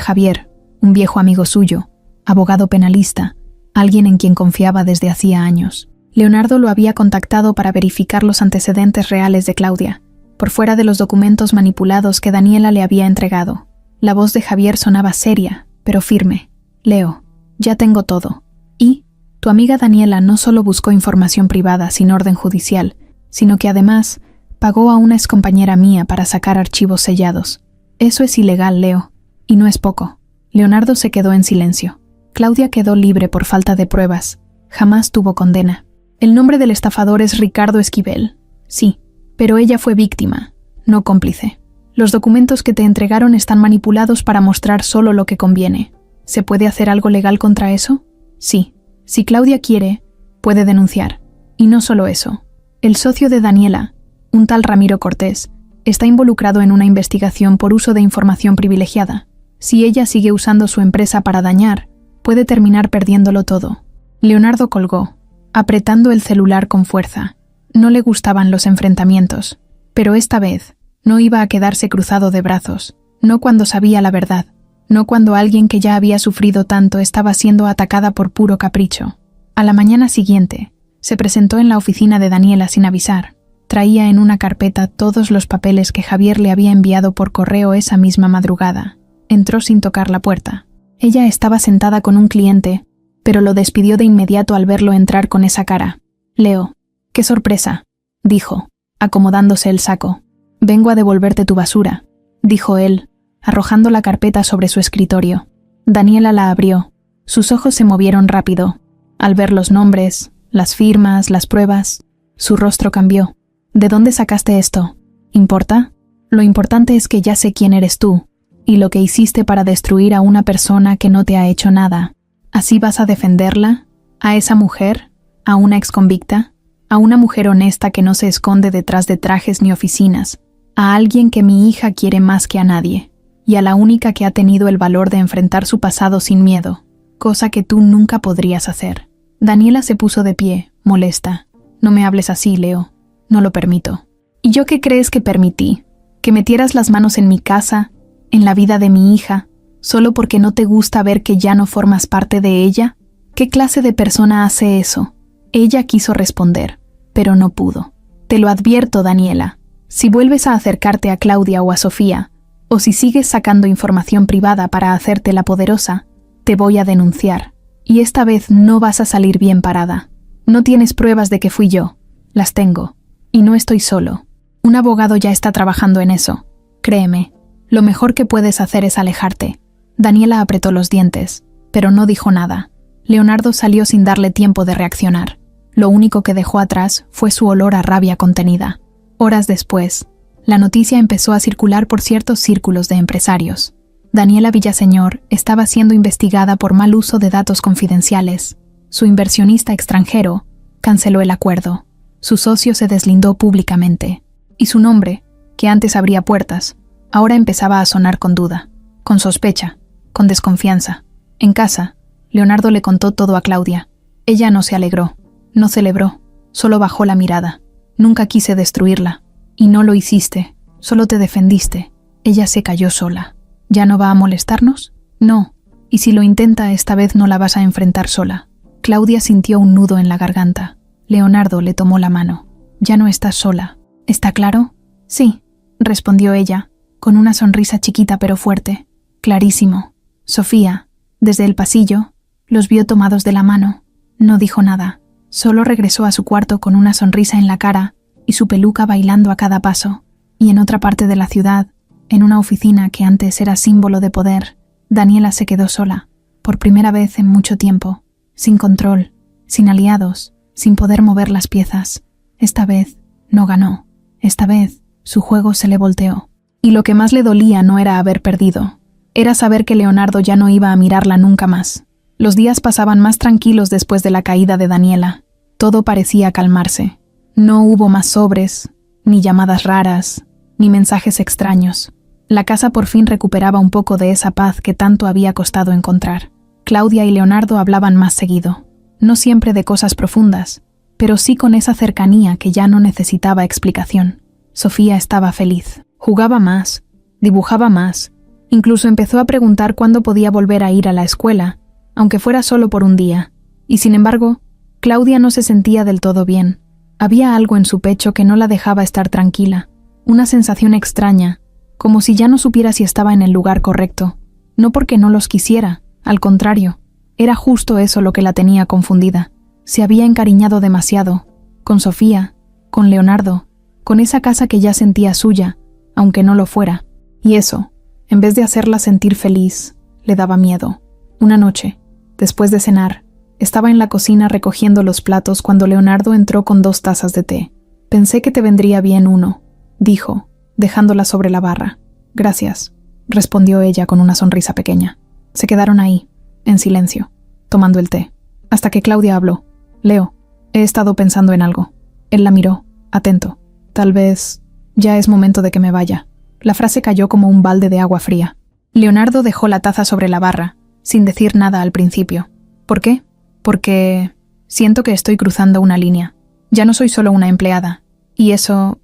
Javier, un viejo amigo suyo, abogado penalista, alguien en quien confiaba desde hacía años. Leonardo lo había contactado para verificar los antecedentes reales de Claudia, por fuera de los documentos manipulados que Daniela le había entregado. La voz de Javier sonaba seria, pero firme. «Leo, ya tengo todo. Y tu amiga Daniela no solo buscó información privada sin orden judicial, sino que además pagó a una excompañera mía para sacar archivos sellados. Eso es ilegal, Leo, y no es poco». Leonardo se quedó en silencio. Claudia quedó libre por falta de pruebas. Jamás tuvo condena. El nombre del estafador es Ricardo Esquivel. Sí, pero ella fue víctima, no cómplice. Los documentos que te entregaron están manipulados para mostrar solo lo que conviene. ¿Se puede hacer algo legal contra eso? Sí. Si Claudia quiere, puede denunciar. Y no solo eso. El socio de Daniela, un tal Ramiro Cortés, está involucrado en una investigación por uso de información privilegiada. Si ella sigue usando su empresa para dañar, puede terminar perdiéndolo todo. Leonardo colgó, apretando el celular con fuerza. No le gustaban los enfrentamientos, pero esta vez no iba a quedarse cruzado de brazos, no cuando sabía la verdad, no cuando alguien que ya había sufrido tanto estaba siendo atacada por puro capricho. A la mañana siguiente, se presentó en la oficina de Daniela sin avisar. Traía en una carpeta todos los papeles que Javier le había enviado por correo esa misma madrugada. Entró sin tocar la puerta. Ella estaba sentada con un cliente, pero lo despidió de inmediato al verlo entrar con esa cara. «Leo, qué sorpresa», dijo, acomodándose el saco. «Vengo a devolverte tu basura», dijo él, arrojando la carpeta sobre su escritorio. Daniela la abrió. Sus ojos se movieron rápido. Al ver los nombres, las firmas, las pruebas, su rostro cambió. ¿De dónde sacaste esto? ¿Importa? Lo importante es que ya sé quién eres tú, y lo que hiciste para destruir a una persona que no te ha hecho nada. ¿Así vas a defenderla? ¿A esa mujer? ¿A una exconvicta? ¿A una mujer honesta que no se esconde detrás de trajes ni oficinas? ¿A alguien que mi hija quiere más que a nadie? Y a la única que ha tenido el valor de enfrentar su pasado sin miedo, cosa que tú nunca podrías hacer. Daniela se puso de pie, molesta. No me hables así, Leo. No lo permito. ¿Y yo qué crees que permití? ¿Que metieras las manos en mi casa, en la vida de mi hija, solo porque no te gusta ver que ya no formas parte de ella? ¿Qué clase de persona hace eso? Ella quiso responder, pero no pudo. Te lo advierto, Daniela. Si vuelves a acercarte a Claudia o a Sofía, o si sigues sacando información privada para hacerte la poderosa, te voy a denunciar. Y esta vez no vas a salir bien parada. No tienes pruebas de que fui yo. Las tengo. Y no estoy solo. Un abogado ya está trabajando en eso. Créeme, lo mejor que puedes hacer es alejarte. Daniela apretó los dientes, pero no dijo nada. Leonardo salió sin darle tiempo de reaccionar. Lo único que dejó atrás fue su olor a rabia contenida. Horas después, la noticia empezó a circular por ciertos círculos de empresarios. Daniela Villaseñor estaba siendo investigada por mal uso de datos confidenciales. Su inversionista extranjero canceló el acuerdo. Su socio se deslindó públicamente. Y su nombre, que antes abría puertas, ahora empezaba a sonar con duda, con sospecha, con desconfianza. En casa, Leonardo le contó todo a Claudia. Ella no se alegró, no celebró, solo bajó la mirada. Nunca quise destruirla. Y no lo hiciste, solo te defendiste. Ella se cayó sola. ¿Ya no va a molestarnos? No. Y si lo intenta, esta vez no la vas a enfrentar sola. Claudia sintió un nudo en la garganta. Leonardo le tomó la mano. Ya no estás sola. ¿Está claro? Sí, respondió ella, con una sonrisa chiquita pero fuerte. Clarísimo. Sofía, desde el pasillo, los vio tomados de la mano. No dijo nada. Solo regresó a su cuarto con una sonrisa en la cara y su peluca bailando a cada paso. Y en otra parte de la ciudad, en una oficina que antes era símbolo de poder, Daniela se quedó sola, por primera vez en mucho tiempo, sin control, sin aliados, sin poder mover las piezas. Esta vez no ganó. Esta vez su juego se le volteó. Y lo que más le dolía no era haber perdido, era saber que Leonardo ya no iba a mirarla nunca más. Los días pasaban más tranquilos después de la caída de Daniela. Todo parecía calmarse. No hubo más sobres, ni llamadas raras, ni mensajes extraños. La casa por fin recuperaba un poco de esa paz que tanto había costado encontrar. Claudia y Leonardo hablaban más seguido, no siempre de cosas profundas, pero sí con esa cercanía que ya no necesitaba explicación. Sofía estaba feliz. Jugaba más, dibujaba más, incluso empezó a preguntar cuándo podía volver a ir a la escuela, aunque fuera solo por un día. Y sin embargo, Claudia no se sentía del todo bien. Había algo en su pecho que no la dejaba estar tranquila, una sensación extraña, como si ya no supiera si estaba en el lugar correcto. No porque no los quisiera, al contrario, era justo eso lo que la tenía confundida. Se había encariñado demasiado, con Sofía, con Leonardo, con esa casa que ya sentía suya, aunque no lo fuera. Y eso, en vez de hacerla sentir feliz, le daba miedo. Una noche, después de cenar, estaba en la cocina recogiendo los platos cuando Leonardo entró con 2 tazas de té. «Pensé que te vendría bien uno», dijo, dejándola sobre la barra. «Gracias», respondió ella con una sonrisa pequeña. Se quedaron ahí, en silencio, tomando el té, hasta que Claudia habló. «Leo, he estado pensando en algo». Él la miró, atento. «Tal vez ya es momento de que me vaya». La frase cayó como un balde de agua fría. Leonardo dejó la taza sobre la barra, sin decir nada al principio. «¿Por qué?» «Porque siento que estoy cruzando una línea. Ya no soy solo una empleada. Y eso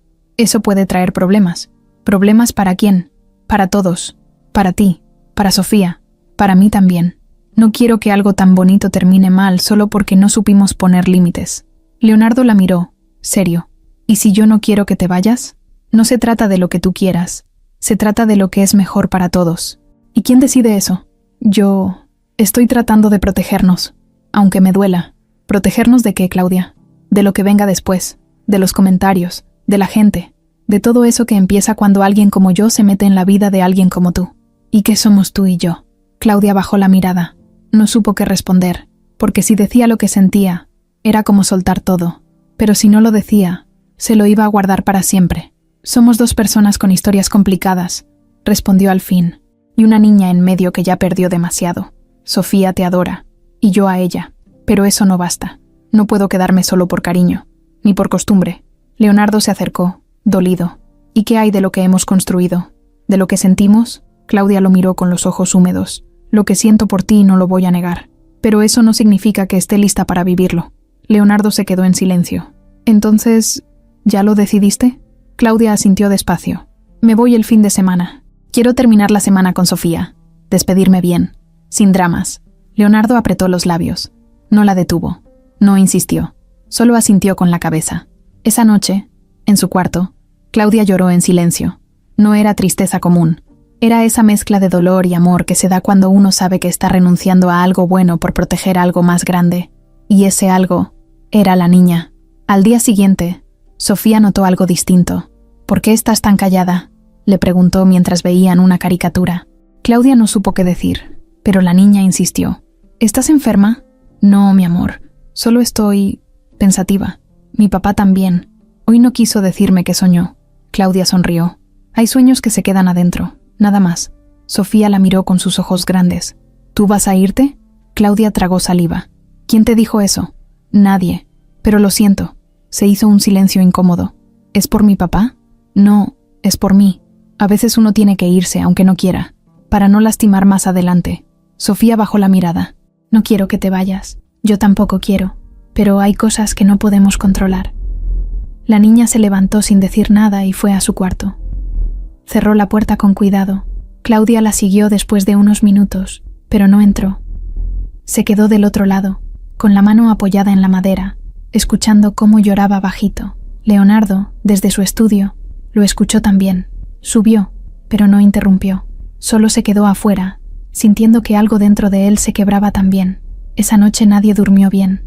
puede traer problemas. ¿Problemas para quién? Para todos. Para ti. Para Sofía. Para mí también. No quiero que algo tan bonito termine mal solo porque no supimos poner límites». Leonardo la miró, serio. «¿Y si yo no quiero que te vayas? No se trata de lo que tú quieras. Se trata de lo que es mejor para todos. ¿Y quién decide eso?» «Yo estoy tratando de protegernos. Aunque me duela». «¿Protegernos de qué, Claudia?» «De lo que venga después. De los comentarios. De la gente. De todo eso que empieza cuando alguien como yo se mete en la vida de alguien como tú». «¿Y qué somos tú y yo?» Claudia bajó la mirada. No supo qué responder, porque si decía lo que sentía, era como soltar todo. Pero si no lo decía, se lo iba a guardar para siempre. Somos dos personas con historias complicadas, respondió al fin, y una niña en medio que ya perdió demasiado. Sofía te adora, y yo a ella, pero eso no basta. No puedo quedarme solo por cariño, ni por costumbre. Leonardo se acercó, dolido. ¿Y qué hay de lo que hemos construido? ¿De lo que sentimos? Claudia lo miró con los ojos húmedos. Lo que siento por ti no lo voy a negar, pero eso no significa que esté lista para vivirlo. Leonardo se quedó en silencio. Entonces, ¿ya lo decidiste? Claudia asintió despacio. Me voy el fin de semana. Quiero terminar la semana con Sofía. Despedirme bien, sin dramas. Leonardo apretó los labios. No la detuvo. No insistió. Solo asintió con la cabeza. Esa noche, en su cuarto, Claudia lloró en silencio. No era tristeza común. Era esa mezcla de dolor y amor que se da cuando uno sabe que está renunciando a algo bueno por proteger algo más grande. Y ese algo era la niña. Al día siguiente, Sofía notó algo distinto. ¿Por qué estás tan callada?, le preguntó mientras veían una caricatura. Claudia no supo qué decir, pero la niña insistió. ¿Estás enferma? No, mi amor. Solo estoy pensativa. Mi papá también. Hoy no quiso decirme que soñó. Claudia sonrió. Hay sueños que se quedan adentro. Nada más. Sofía la miró con sus ojos grandes. ¿Tú vas a irte? Claudia tragó saliva. ¿Quién te dijo eso? Nadie. Pero lo siento. Se hizo un silencio incómodo. ¿Es por mi papá? No, es por mí. A veces uno tiene que irse, aunque no quiera, para no lastimar más adelante. Sofía bajó la mirada. No quiero que te vayas. Yo tampoco quiero. Pero hay cosas que no podemos controlar. La niña se levantó sin decir nada y fue a su cuarto. Cerró la puerta con cuidado. Claudia la siguió después de unos minutos, pero no entró. Se quedó del otro lado, con la mano apoyada en la madera, escuchando cómo lloraba bajito. Leonardo, desde su estudio, lo escuchó también. Subió, pero no interrumpió. Solo se quedó afuera, sintiendo que algo dentro de él se quebraba también. Esa noche nadie durmió bien.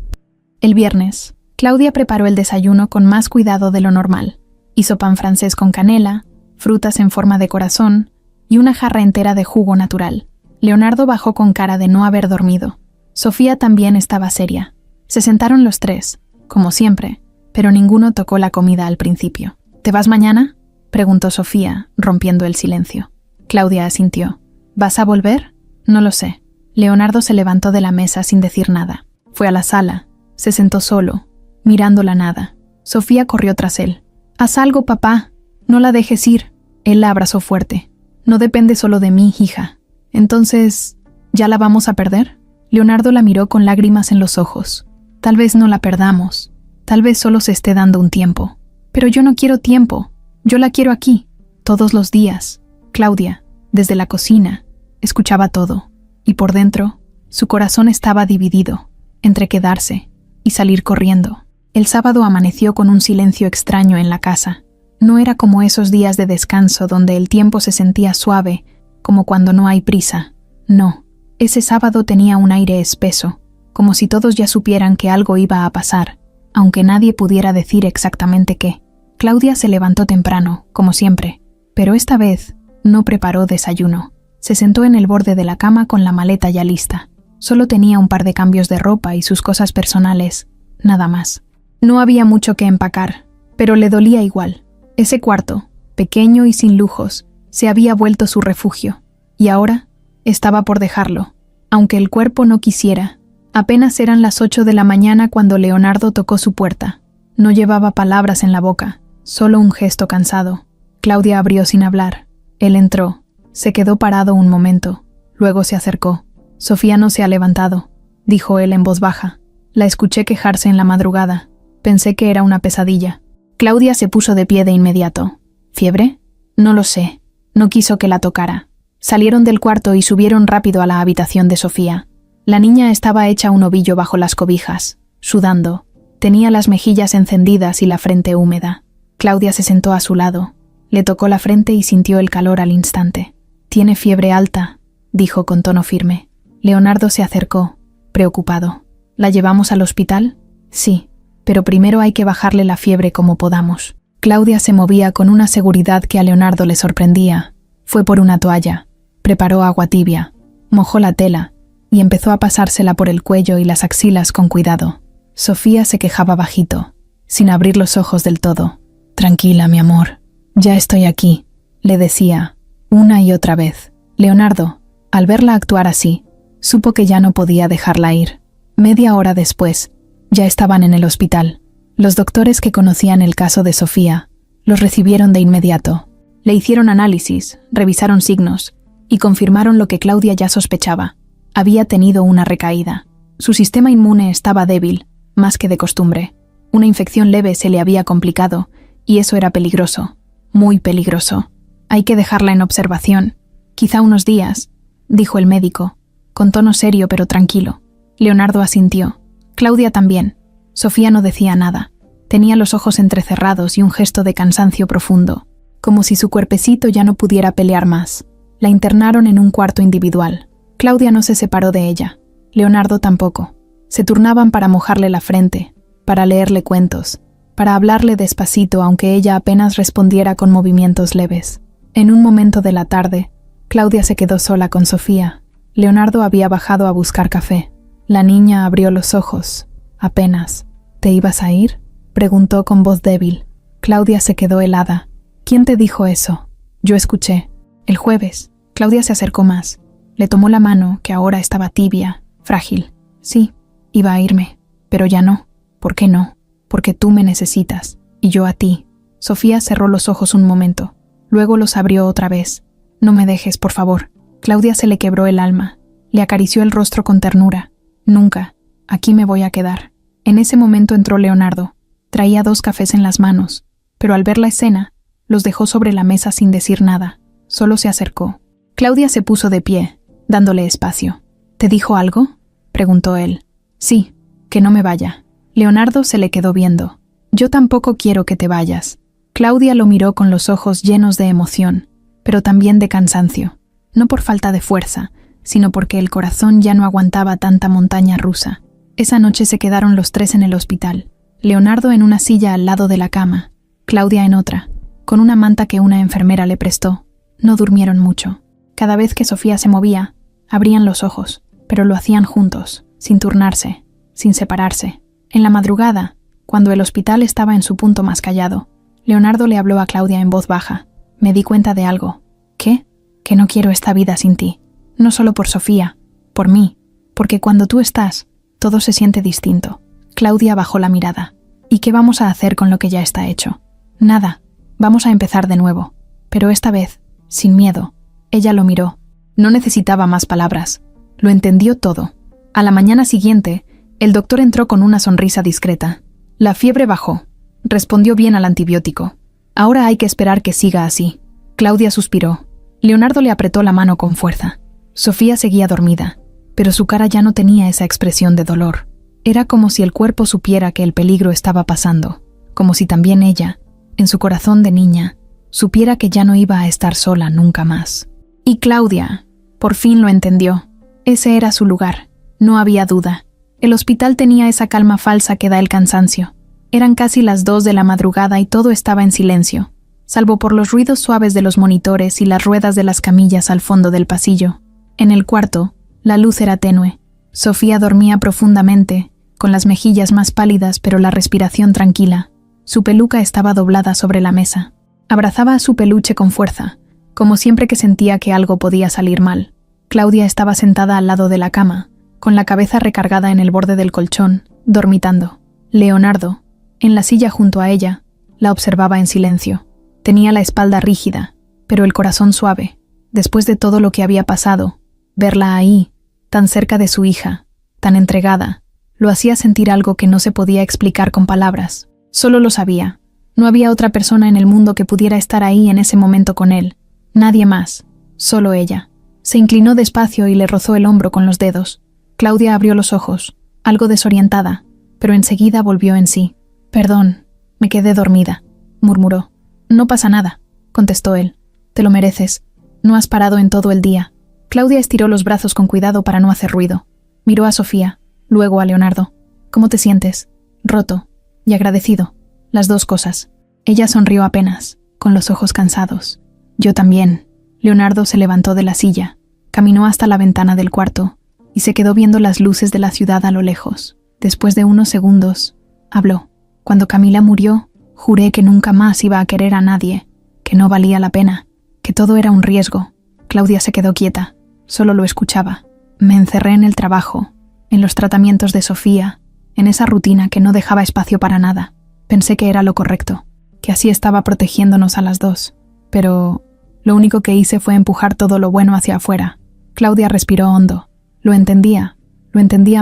El viernes, Claudia preparó el desayuno con más cuidado de lo normal. Hizo pan francés con canela, frutas en forma de corazón y una jarra entera de jugo natural. Leonardo bajó con cara de no haber dormido. Sofía también estaba seria. Se sentaron los tres, como siempre, pero ninguno tocó la comida al principio. ¿Te vas mañana?, preguntó Sofía, rompiendo el silencio. Claudia asintió. ¿Vas a volver? No lo sé. Leonardo se levantó de la mesa sin decir nada. Fue a la sala. Se sentó solo, mirando la nada. Sofía corrió tras él. «Haz algo, papá. No la dejes ir». Él la abrazó fuerte. «No depende solo de mí, hija». «Entonces, ¿ya la vamos a perder?». Leonardo la miró con lágrimas en los ojos. «Tal vez no la perdamos. Tal vez solo se esté dando un tiempo. Pero yo no quiero tiempo. Yo la quiero aquí, todos los días». Claudia, desde la cocina, escuchaba todo. Y por dentro, su corazón estaba dividido, entre quedarse y salir corriendo. El sábado amaneció con un silencio extraño en la casa. No era como esos días de descanso donde el tiempo se sentía suave, como cuando no hay prisa. No, ese sábado tenía un aire espeso, como si todos ya supieran que algo iba a pasar, aunque nadie pudiera decir exactamente qué. Claudia se levantó temprano, como siempre, pero esta vez no preparó desayuno. Se sentó en el borde de la cama con la maleta ya lista. Solo tenía un par de cambios de ropa y sus cosas personales, nada más. No había mucho que empacar, pero le dolía igual. Ese cuarto, pequeño y sin lujos, se había vuelto su refugio, y ahora estaba por dejarlo, aunque el cuerpo no quisiera. Apenas eran las 8 de la mañana cuando Leonardo tocó su puerta. No llevaba palabras en la boca, solo un gesto cansado. Claudia abrió sin hablar. Él entró. Se quedó parado un momento. Luego se acercó. «Sofía no se ha levantado», dijo él en voz baja. La escuché quejarse en la madrugada. Pensé que era una pesadilla. Claudia se puso de pie de inmediato. ¿Fiebre? No lo sé. No quiso que la tocara. Salieron del cuarto y subieron rápido a la habitación de Sofía. La niña estaba hecha un ovillo bajo las cobijas, sudando. Tenía las mejillas encendidas y la frente húmeda. Claudia se sentó a su lado. Le tocó la frente y sintió el calor al instante. «Tiene fiebre alta», dijo con tono firme. Leonardo se acercó, preocupado. «¿La llevamos al hospital?» «Sí, pero primero hay que bajarle la fiebre como podamos». Claudia se movía con una seguridad que a Leonardo le sorprendía. Fue por una toalla, preparó agua tibia, mojó la tela y empezó a pasársela por el cuello y las axilas con cuidado. Sofía se quejaba bajito, sin abrir los ojos del todo. «Tranquila, mi amor, ya estoy aquí», le decía, una y otra vez. Leonardo, al verla actuar así, supo que ya no podía dejarla ir. Media hora después, ya estaban en el hospital. Los doctores que conocían el caso de Sofía los recibieron de inmediato. Le hicieron análisis, revisaron signos y confirmaron lo que Claudia ya sospechaba. Había tenido una recaída. Su sistema inmune estaba débil, más que de costumbre. Una infección leve se le había complicado y eso era peligroso, muy peligroso. «Hay que dejarla en observación, quizá unos días», dijo el médico, con tono serio pero tranquilo. Leonardo asintió. Claudia también. Sofía no decía nada. Tenía los ojos entrecerrados y un gesto de cansancio profundo, como si su cuerpecito ya no pudiera pelear más. La internaron en un cuarto individual. Claudia no se separó de ella. Leonardo tampoco. Se turnaban para mojarle la frente, para leerle cuentos, para hablarle despacito aunque ella apenas respondiera con movimientos leves. En un momento de la tarde, Claudia se quedó sola con Sofía. Leonardo había bajado a buscar café. La niña abrió los ojos. Apenas. «¿Te ibas a ir?», preguntó con voz débil. Claudia se quedó helada. «¿Quién te dijo eso?». «Yo escuché. El jueves». Claudia se acercó más. Le tomó la mano, que ahora estaba tibia, frágil. «Sí, iba a irme, pero ya no». «¿Por qué no?». «Porque tú me necesitas, y yo a ti». Sofía cerró los ojos un momento. Luego los abrió otra vez. «No me dejes, por favor». Claudia se le quebró el alma. Le acarició el rostro con ternura. «Nunca. Aquí me voy a quedar». En ese momento entró Leonardo. Traía 2 cafés en las manos, pero al ver la escena, los dejó sobre la mesa sin decir nada. Solo se acercó. Claudia se puso de pie, dándole espacio. «¿Te dijo algo?», preguntó él. «Sí, que no me vaya». Leonardo se le quedó viendo. «Yo tampoco quiero que te vayas». Claudia lo miró con los ojos llenos de emoción, pero también de cansancio. No por falta de fuerza, sino porque el corazón ya no aguantaba tanta montaña rusa. Esa noche se quedaron los 3 en el hospital. Leonardo en una silla al lado de la cama, Claudia en otra, con una manta que una enfermera le prestó. No durmieron mucho. Cada vez que Sofía se movía, abrían los ojos, pero lo hacían juntos, sin turnarse, sin separarse. En la madrugada, cuando el hospital estaba en su punto más callado, Leonardo le habló a Claudia en voz baja. «Me di cuenta de algo». «¿Qué?». «Que no quiero esta vida sin ti. No solo por Sofía, por mí, porque cuando tú estás, todo se siente distinto». Claudia bajó la mirada. «¿Y qué vamos a hacer con lo que ya está hecho?». «Nada. Vamos a empezar de nuevo. Pero esta vez, sin miedo». Ella lo miró. No necesitaba más palabras. Lo entendió todo. A la mañana siguiente, el doctor entró con una sonrisa discreta. «La fiebre bajó. Respondió bien al antibiótico. Ahora hay que esperar que siga así». Claudia suspiró. Leonardo le apretó la mano con fuerza. Sofía seguía dormida, pero su cara ya no tenía esa expresión de dolor. Era como si el cuerpo supiera que el peligro estaba pasando, como si también ella, en su corazón de niña, supiera que ya no iba a estar sola nunca más. Y Claudia, por fin lo entendió. Ese era su lugar, no había duda. El hospital tenía esa calma falsa que da el cansancio. Eran casi las 2 de la madrugada y todo estaba en silencio, salvo por los ruidos suaves de los monitores y las ruedas de las camillas al fondo del pasillo. En el cuarto, la luz era tenue. Sofía dormía profundamente, con las mejillas más pálidas pero la respiración tranquila. Su peluca estaba doblada sobre la mesa. Abrazaba a su peluche con fuerza, como siempre que sentía que algo podía salir mal. Claudia estaba sentada al lado de la cama, con la cabeza recargada en el borde del colchón, dormitando. Leonardo, en la silla junto a ella, la observaba en silencio. Tenía la espalda rígida, pero el corazón suave. Después de todo lo que había pasado, verla ahí, tan cerca de su hija, tan entregada, lo hacía sentir algo que no se podía explicar con palabras. Solo lo sabía. No había otra persona en el mundo que pudiera estar ahí en ese momento con él. Nadie más. Solo ella. Se inclinó despacio y le rozó el hombro con los dedos. Claudia abrió los ojos, algo desorientada, pero enseguida volvió en sí. «Perdón, me quedé dormida», murmuró. «No pasa nada», contestó él. «Te lo mereces. No has parado en todo el día». Claudia estiró los brazos con cuidado para no hacer ruido. Miró a Sofía, luego a Leonardo. «¿Cómo te sientes?» «Roto y agradecido. Las 2 cosas». Ella sonrió apenas, con los ojos cansados. «Yo también». Leonardo se levantó de la silla, caminó hasta la ventana del cuarto, y se quedó viendo las luces de la ciudad a lo lejos. Después de unos segundos, habló. Cuando Camila murió, juré que nunca más iba a querer a nadie, que no valía la pena, que todo era un riesgo. Claudia se quedó quieta, solo lo escuchaba. Me encerré en el trabajo, en los tratamientos de Sofía, en esa rutina que no dejaba espacio para nada. Pensé que era lo correcto, que así estaba protegiéndonos a las dos, pero lo único que hice fue empujar todo lo bueno hacia afuera. Claudia respiró hondo. Lo entendía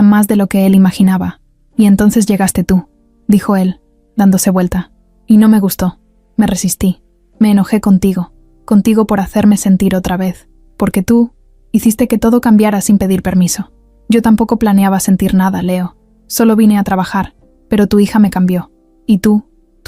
más de lo que él imaginaba. Y entonces llegaste tú, dijo él, dándose vuelta. Y no me gustó. Me resistí. Me enojé contigo por hacerme sentir otra vez, porque tú hiciste que todo cambiara sin pedir permiso. Yo tampoco planeaba sentir nada, Leo. Solo vine a trabajar, pero tu hija me cambió. Y tú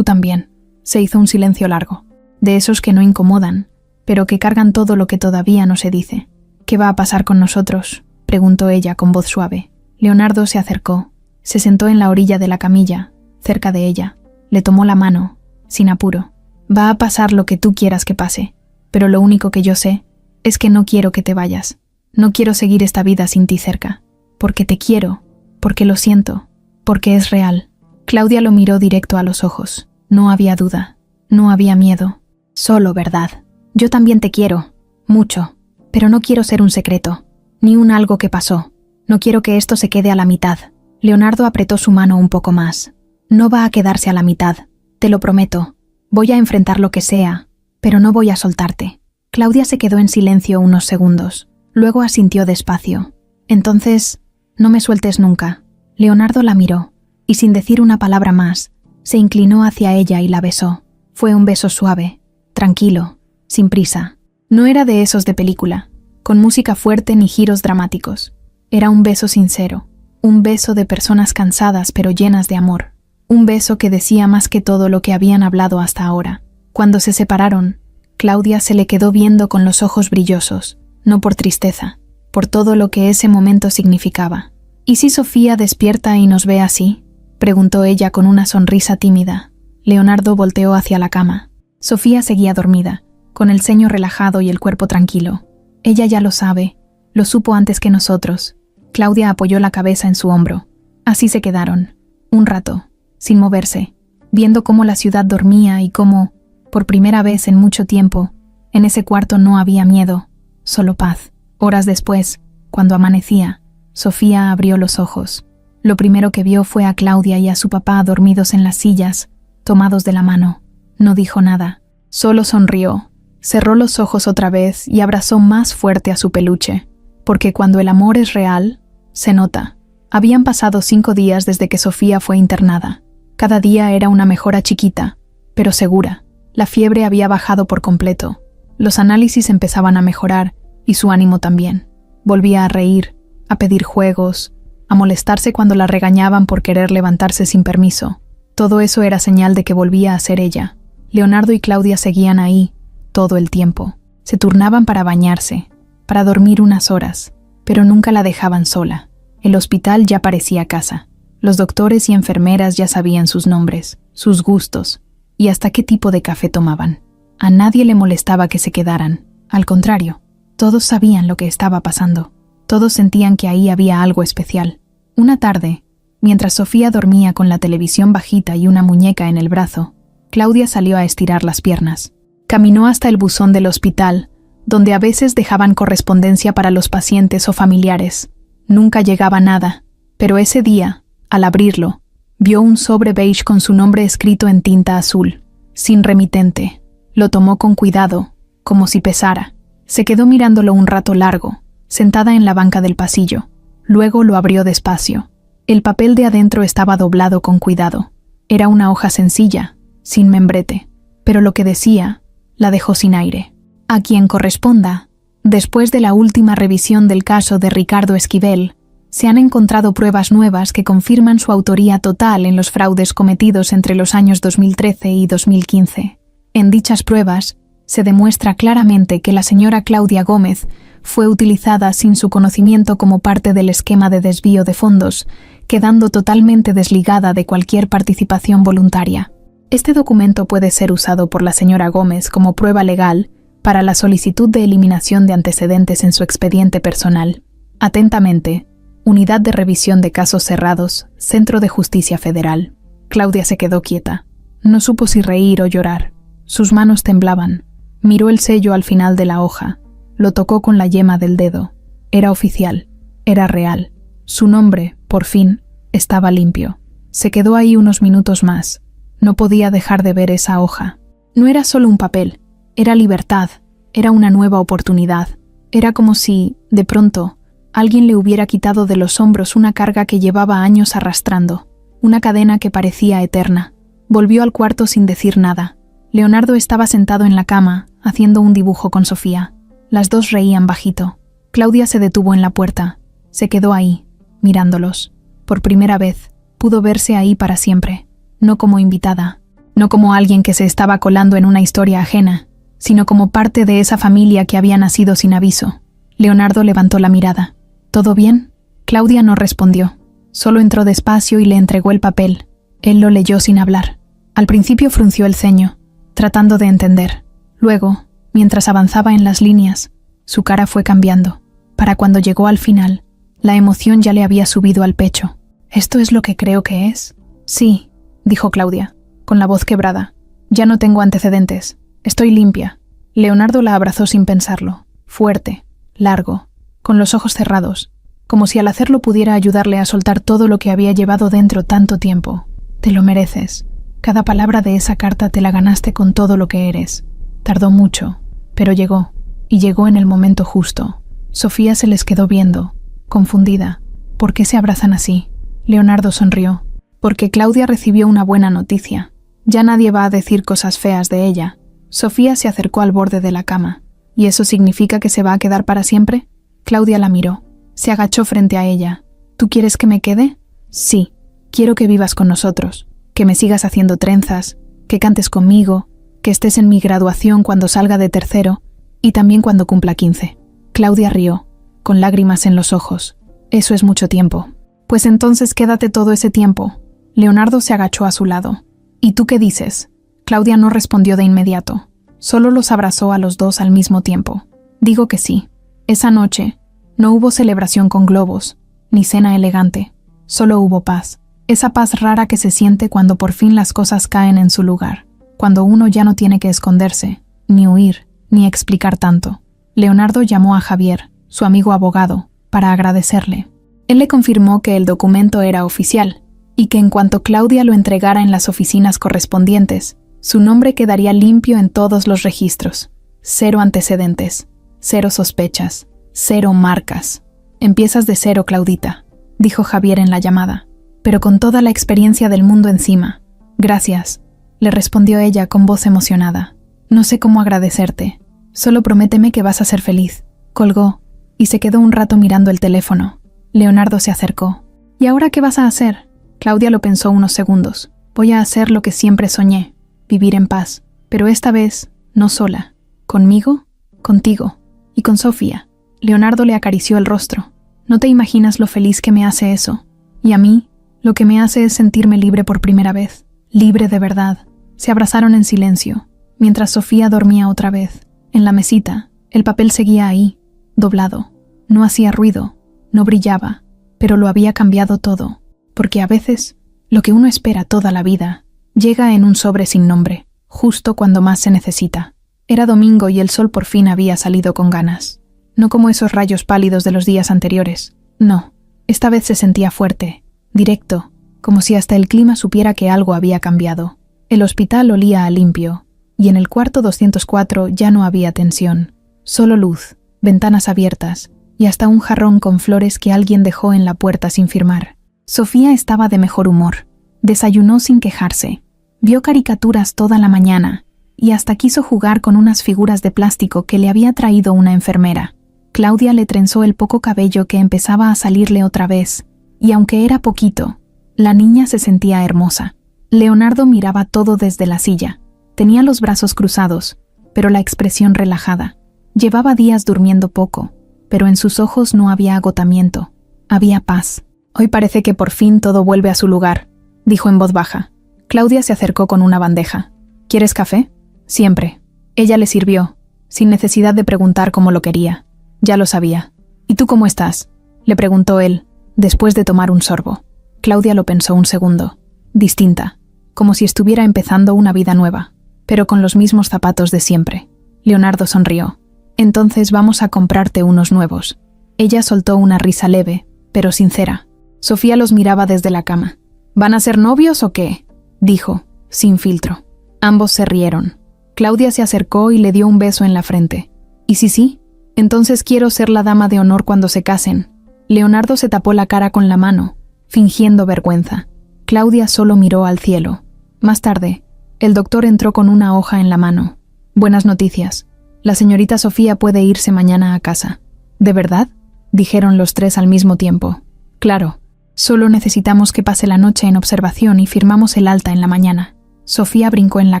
también. Se hizo un silencio largo, de esos que no incomodan, pero que cargan todo lo que todavía no se dice. ¿Qué va a pasar con nosotros?, preguntó ella con voz suave. Leonardo se acercó, se sentó en la orilla de la camilla, cerca de ella. Le tomó la mano, sin apuro. Va a pasar lo que tú quieras que pase, pero lo único que yo sé es que no quiero que te vayas. No quiero seguir esta vida sin ti cerca, porque te quiero, porque lo siento, porque es real. Claudia lo miró directo a los ojos. No había duda, no había miedo, solo verdad. Yo también te quiero, mucho, pero no quiero ser un secreto, ni un algo que pasó. No quiero que esto se quede a la mitad. Leonardo apretó su mano un poco más. No va a quedarse a la mitad, te lo prometo. Voy a enfrentar lo que sea, pero no voy a soltarte. Claudia se quedó en silencio unos segundos. Luego asintió despacio. Entonces, no me sueltes nunca. Leonardo la miró, y sin decir una palabra más, se inclinó hacia ella y la besó. Fue un beso suave, tranquilo, sin prisa. No era de esos de película, con música fuerte ni giros dramáticos. Era un beso sincero, un beso de personas cansadas pero llenas de amor. Un beso que decía más que todo lo que habían hablado hasta ahora. Cuando se separaron, Claudia se le quedó viendo con los ojos brillosos, no por tristeza, por todo lo que ese momento significaba. ¿Y si Sofía despierta y nos ve así?, preguntó ella con una sonrisa tímida. Leonardo volteó hacia la cama. Sofía seguía dormida, con el ceño relajado y el cuerpo tranquilo. Ella ya lo sabe, lo supo antes que nosotros. Claudia apoyó la cabeza en su hombro. Así se quedaron, un rato, sin moverse, viendo cómo la ciudad dormía y cómo, por primera vez en mucho tiempo, en ese cuarto no había miedo, solo paz. Horas después, cuando amanecía, Sofía abrió los ojos. Lo primero que vio fue a Claudia y a su papá dormidos en las sillas, tomados de la mano. No dijo nada, solo sonrió, cerró los ojos otra vez y abrazó más fuerte a su peluche, porque cuando el amor es real, se nota. Habían pasado 5 días desde que Sofía fue internada. Cada día era una mejora chiquita, pero segura. La fiebre había bajado por completo. Los análisis empezaban a mejorar y su ánimo también. Volvía a reír, a pedir juegos, a molestarse cuando la regañaban por querer levantarse sin permiso. Todo eso era señal de que volvía a ser ella. Leonardo y Claudia seguían ahí, todo el tiempo. Se turnaban para bañarse, para dormir unas horas, pero nunca la dejaban sola. El hospital ya parecía casa. Los doctores y enfermeras ya sabían sus nombres, sus gustos, y hasta qué tipo de café tomaban. A nadie le molestaba que se quedaran. Al contrario, todos sabían lo que estaba pasando. Todos sentían que ahí había algo especial. Una tarde, mientras Sofía dormía con la televisión bajita y una muñeca en el brazo, Claudia salió a estirar las piernas. Caminó hasta el buzón del hospital, donde a veces dejaban correspondencia para los pacientes o familiares. Nunca llegaba nada, pero ese día, al abrirlo, vio un sobre beige con su nombre escrito en tinta azul, sin remitente. Lo tomó con cuidado, como si pesara. Se quedó mirándolo un rato largo, sentada en la banca del pasillo. Luego lo abrió despacio. El papel de adentro estaba doblado con cuidado. Era una hoja sencilla, sin membrete, pero lo que decía la dejó sin aire. A quien corresponda, después de la última revisión del caso de Ricardo Esquivel, se han encontrado pruebas nuevas que confirman su autoría total en los fraudes cometidos entre los años 2013 y 2015. En dichas pruebas, se demuestra claramente que la señora Claudia Gómez fue utilizada sin su conocimiento como parte del esquema de desvío de fondos, quedando totalmente desligada de cualquier participación voluntaria. Este documento puede ser usado por la señora Gómez como prueba legal para la solicitud de eliminación de antecedentes en su expediente personal. Atentamente, Unidad de Revisión de Casos Cerrados, Centro de Justicia Federal. Claudia se quedó quieta. No supo si reír o llorar. Sus manos temblaban. Miró el sello al final de la hoja. Lo tocó con la yema del dedo. Era oficial. Era real. Su nombre, por fin, estaba limpio. Se quedó ahí unos minutos más. No podía dejar de ver esa hoja. No era solo un papel. Era libertad. Era una nueva oportunidad. Era como si, de pronto, alguien le hubiera quitado de los hombros una carga que llevaba años arrastrando. Una cadena que parecía eterna. Volvió al cuarto sin decir nada. Leonardo estaba sentado en la cama, haciendo un dibujo con Sofía. Las dos reían bajito. Claudia se detuvo en la puerta. Se quedó ahí, mirándolos. Por primera vez, pudo verse ahí para siempre. No como invitada, no como alguien que se estaba colando en una historia ajena, sino como parte de esa familia que había nacido sin aviso. Leonardo levantó la mirada. ¿Todo bien? Claudia no respondió. Solo entró despacio y le entregó el papel. Él lo leyó sin hablar. Al principio frunció el ceño, tratando de entender. Luego, mientras avanzaba en las líneas, su cara fue cambiando. Para cuando llegó al final, la emoción ya le había subido al pecho. ¿Esto es lo que creo que es? Sí, dijo Claudia, con la voz quebrada. Ya no tengo antecedentes. Estoy limpia. Leonardo la abrazó sin pensarlo. Fuerte, largo, con los ojos cerrados, como si al hacerlo pudiera ayudarle a soltar todo lo que había llevado dentro tanto tiempo. Te lo mereces. Cada palabra de esa carta te la ganaste con todo lo que eres. Tardó mucho, pero llegó, y llegó en el momento justo. Sofía se les quedó viendo, confundida. ¿Por qué se abrazan así? Leonardo sonrió. Porque Claudia recibió una buena noticia. Ya nadie va a decir cosas feas de ella. Sofía se acercó al borde de la cama. ¿Y eso significa que se va a quedar para siempre? Claudia la miró. Se agachó frente a ella. ¿Tú quieres que me quede? Sí. Quiero que vivas con nosotros. Que me sigas haciendo trenzas. Que cantes conmigo. Que estés en mi graduación cuando salga de tercero. Y también cuando cumpla 15. Claudia rió, con lágrimas en los ojos. Eso es mucho tiempo. Pues entonces quédate todo ese tiempo. Leonardo se agachó a su lado. ¿Y tú qué dices? Claudia no respondió de inmediato. Solo los abrazó a los dos al mismo tiempo. Digo que sí. Esa noche no hubo celebración con globos, ni cena elegante. Solo hubo paz. Esa paz rara que se siente cuando por fin las cosas caen en su lugar. Cuando uno ya no tiene que esconderse, ni huir, ni explicar tanto. Leonardo llamó a Javier, su amigo abogado, para agradecerle. Él le confirmó que el documento era oficial, y que en cuanto Claudia lo entregara en las oficinas correspondientes, su nombre quedaría limpio en todos los registros. 0 antecedentes, 0 sospechas, 0 marcas. Empiezas de cero, Claudita, dijo Javier en la llamada, pero con toda la experiencia del mundo encima. Gracias, le respondió ella con voz emocionada. No sé cómo agradecerte. Solo prométeme que vas a ser feliz. Colgó, y se quedó un rato mirando el teléfono. Leonardo se acercó. ¿Y ahora qué vas a hacer? Claudia lo pensó unos segundos. Voy a hacer lo que siempre soñé, vivir en paz, pero esta vez no sola. ¿Conmigo? Contigo. Y con Sofía. Leonardo le acarició el rostro. No te imaginas lo feliz que me hace eso. Y a mí, lo que me hace es sentirme libre por primera vez. Libre de verdad. Se abrazaron en silencio, mientras Sofía dormía otra vez. En la mesita, el papel seguía ahí, doblado. No hacía ruido, no brillaba, pero lo había cambiado todo. Porque a veces, lo que uno espera toda la vida, llega en un sobre sin nombre, justo cuando más se necesita. Era domingo y el sol por fin había salido con ganas. No como esos rayos pálidos de los días anteriores. No, esta vez se sentía fuerte, directo, como si hasta el clima supiera que algo había cambiado. El hospital olía a limpio, y en el cuarto 204 ya no había tensión. Solo luz, ventanas abiertas, y hasta un jarrón con flores que alguien dejó en la puerta sin firmar. Sofía estaba de mejor humor. Desayunó sin quejarse. Vio caricaturas toda la mañana, y hasta quiso jugar con unas figuras de plástico que le había traído una enfermera. Claudia le trenzó el poco cabello que empezaba a salirle otra vez, y aunque era poquito, la niña se sentía hermosa. Leonardo miraba todo desde la silla. Tenía los brazos cruzados, pero la expresión relajada. Llevaba días durmiendo poco, pero en sus ojos no había agotamiento. Había paz. Hoy parece que por fin todo vuelve a su lugar, dijo en voz baja. Claudia se acercó con una bandeja. ¿Quieres café? Siempre. Ella le sirvió, sin necesidad de preguntar cómo lo quería. Ya lo sabía. ¿Y tú cómo estás?, le preguntó él, después de tomar un sorbo. Claudia lo pensó un segundo. Distinta, como si estuviera empezando una vida nueva, pero con los mismos zapatos de siempre. Leonardo sonrió. Entonces vamos a comprarte unos nuevos. Ella soltó una risa leve, pero sincera. Sofía los miraba desde la cama. ¿Van a ser novios o qué?, dijo, sin filtro. Ambos se rieron. Claudia se acercó y le dio un beso en la frente. ¿Y sí? Entonces quiero ser la dama de honor cuando se casen. Leonardo se tapó la cara con la mano, fingiendo vergüenza. Claudia solo miró al cielo. Más tarde, el doctor entró con una hoja en la mano. Buenas noticias. La señorita Sofía puede irse mañana a casa. ¿De verdad?, dijeron los tres al mismo tiempo. Claro, solo necesitamos que pase la noche en observación y firmamos el alta en la mañana. Sofía brincó en la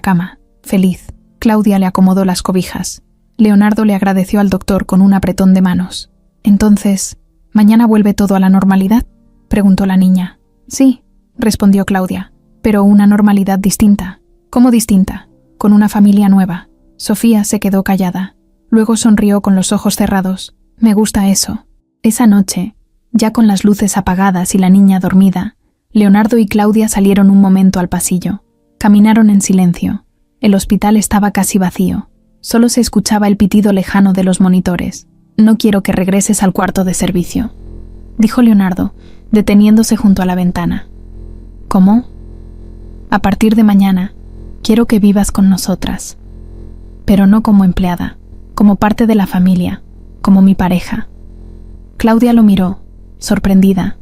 cama, feliz. Claudia le acomodó las cobijas. Leonardo le agradeció al doctor con un apretón de manos. Entonces, ¿mañana vuelve todo a la normalidad?, preguntó la niña. Sí, respondió Claudia, pero una normalidad distinta. ¿Cómo distinta? Con una familia nueva. Sofía se quedó callada. Luego sonrió con los ojos cerrados. Me gusta eso. Esa noche, ya con las luces apagadas y la niña dormida, Leonardo y Claudia salieron un momento al pasillo. Caminaron en silencio. El hospital estaba casi vacío. Solo se escuchaba el pitido lejano de los monitores. No quiero que regreses al cuarto de servicio, dijo Leonardo, deteniéndose junto a la ventana. ¿Cómo? A partir de mañana, quiero que vivas con nosotras. Pero no como empleada, como parte de la familia, como mi pareja. Claudia lo miró, sorprendida.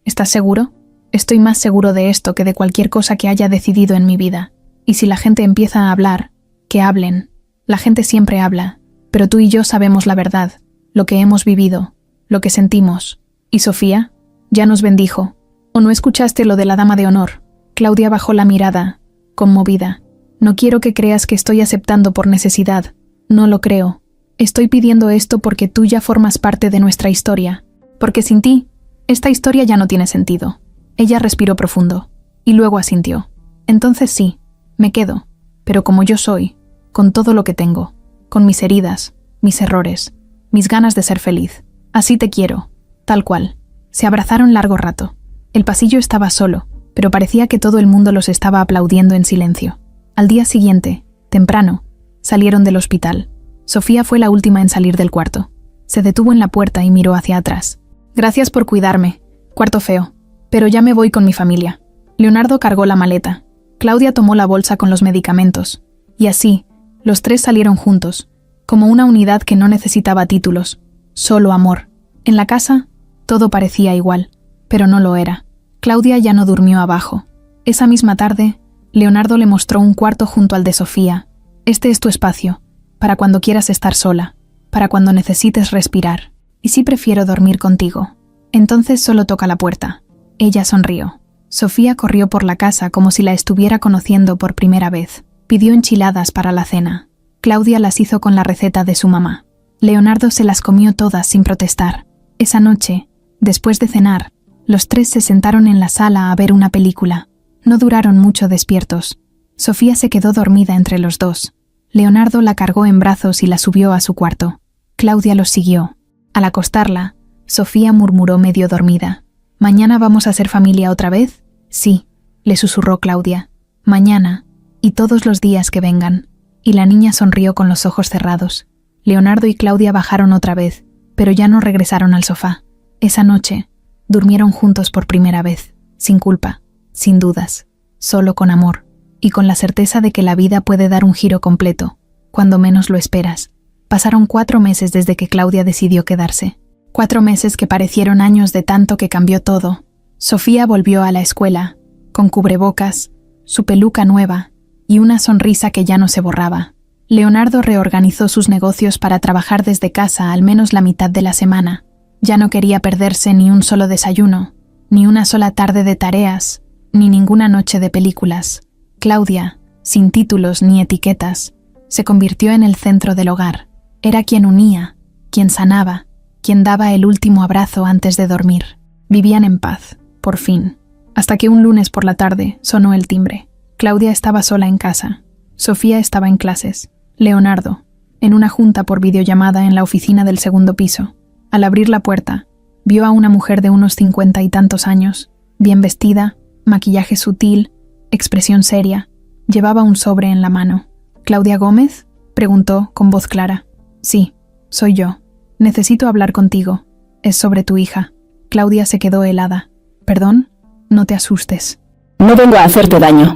¿Estás seguro? Estoy más seguro de esto que de cualquier cosa que haya decidido en mi vida. Y si la gente empieza a hablar, que hablen. La gente siempre habla, pero tú y yo sabemos la verdad, lo que hemos vivido, lo que sentimos. ¿Y Sofía? Ya nos bendijo. ¿O no escuchaste lo de la dama de honor? Claudia bajó la mirada, conmovida. No quiero que creas que estoy aceptando por necesidad. No lo creo. Estoy pidiendo esto porque tú ya formas parte de nuestra historia. Porque sin ti, esta historia ya no tiene sentido. Ella respiró profundo, y luego asintió. Entonces sí, me quedo, pero como yo soy, con todo lo que tengo, con mis heridas, mis errores, mis ganas de ser feliz. Así te quiero, tal cual. Se abrazaron largo rato. El pasillo estaba solo, pero parecía que todo el mundo los estaba aplaudiendo en silencio. Al día siguiente, temprano, salieron del hospital. Sofía fue la última en salir del cuarto. Se detuvo en la puerta y miró hacia atrás. Gracias por cuidarme. Cuarto feo. Pero ya me voy con mi familia. Leonardo cargó la maleta. Claudia tomó la bolsa con los medicamentos. Y así, los tres salieron juntos, como una unidad que no necesitaba títulos, solo amor. En la casa, todo parecía igual, pero no lo era. Claudia ya no durmió abajo. Esa misma tarde, Leonardo le mostró un cuarto junto al de Sofía. Este es tu espacio, para cuando quieras estar sola, para cuando necesites respirar. Y sí prefiero dormir contigo. Entonces solo toca la puerta. Ella sonrió. Sofía corrió por la casa como si la estuviera conociendo por primera vez. Pidió enchiladas para la cena. Claudia las hizo con la receta de su mamá. Leonardo se las comió todas sin protestar. Esa noche, después de cenar, los tres se sentaron en la sala a ver una película. No duraron mucho despiertos. Sofía se quedó dormida entre los dos. Leonardo la cargó en brazos y la subió a su cuarto. Claudia los siguió. Al acostarla, Sofía murmuró medio dormida. ¿Mañana vamos a ser familia otra vez? Sí, le susurró Claudia. Mañana, y todos los días que vengan. Y la niña sonrió con los ojos cerrados. Leonardo y Claudia bajaron otra vez, pero ya no regresaron al sofá. Esa noche, durmieron juntos por primera vez, sin culpa, sin dudas, solo con amor, y con la certeza de que la vida puede dar un giro completo, cuando menos lo esperas. Pasaron 4 meses desde que Claudia decidió quedarse. 4 meses que parecieron años de tanto que cambió todo. Sofía volvió a la escuela, con cubrebocas, su peluca nueva y una sonrisa que ya no se borraba. Leonardo reorganizó sus negocios para trabajar desde casa al menos la mitad de la semana. Ya no quería perderse ni un solo desayuno, ni una sola tarde de tareas, ni ninguna noche de películas. Claudia, sin títulos ni etiquetas, se convirtió en el centro del hogar. Era quien unía, quien sanaba, quien daba el último abrazo antes de dormir. Vivían en paz, por fin, hasta que un lunes por la tarde sonó el timbre. Claudia estaba sola en casa. Sofía estaba en clases. Leonardo, en una junta por videollamada en la oficina del segundo piso. Al abrir la puerta, Vio a una mujer de unos 50 y tantos años, bien vestida, maquillaje sutil, expresión seria. Llevaba un sobre en la mano. ¿Claudia Gómez?, preguntó con voz clara. Sí, soy yo. Necesito hablar contigo. Es sobre tu hija. Claudia se quedó helada. ¿Perdón? No te asustes. No vengo a hacerte daño.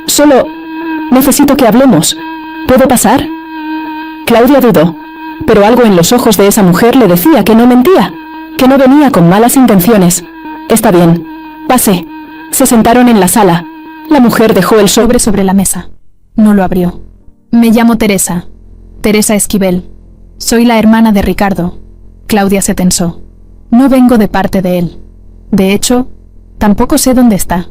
Solo necesito que hablemos. ¿Puedo pasar? Claudia dudó, pero algo en los ojos de esa mujer le decía que no mentía, que no venía con malas intenciones. Está bien. Pase. Se sentaron en la sala. La mujer dejó el sobre la mesa. No lo abrió. Me llamo Teresa. Teresa Esquivel. Soy la hermana de Ricardo. Claudia se tensó. No vengo de parte de él. De hecho, tampoco sé dónde está.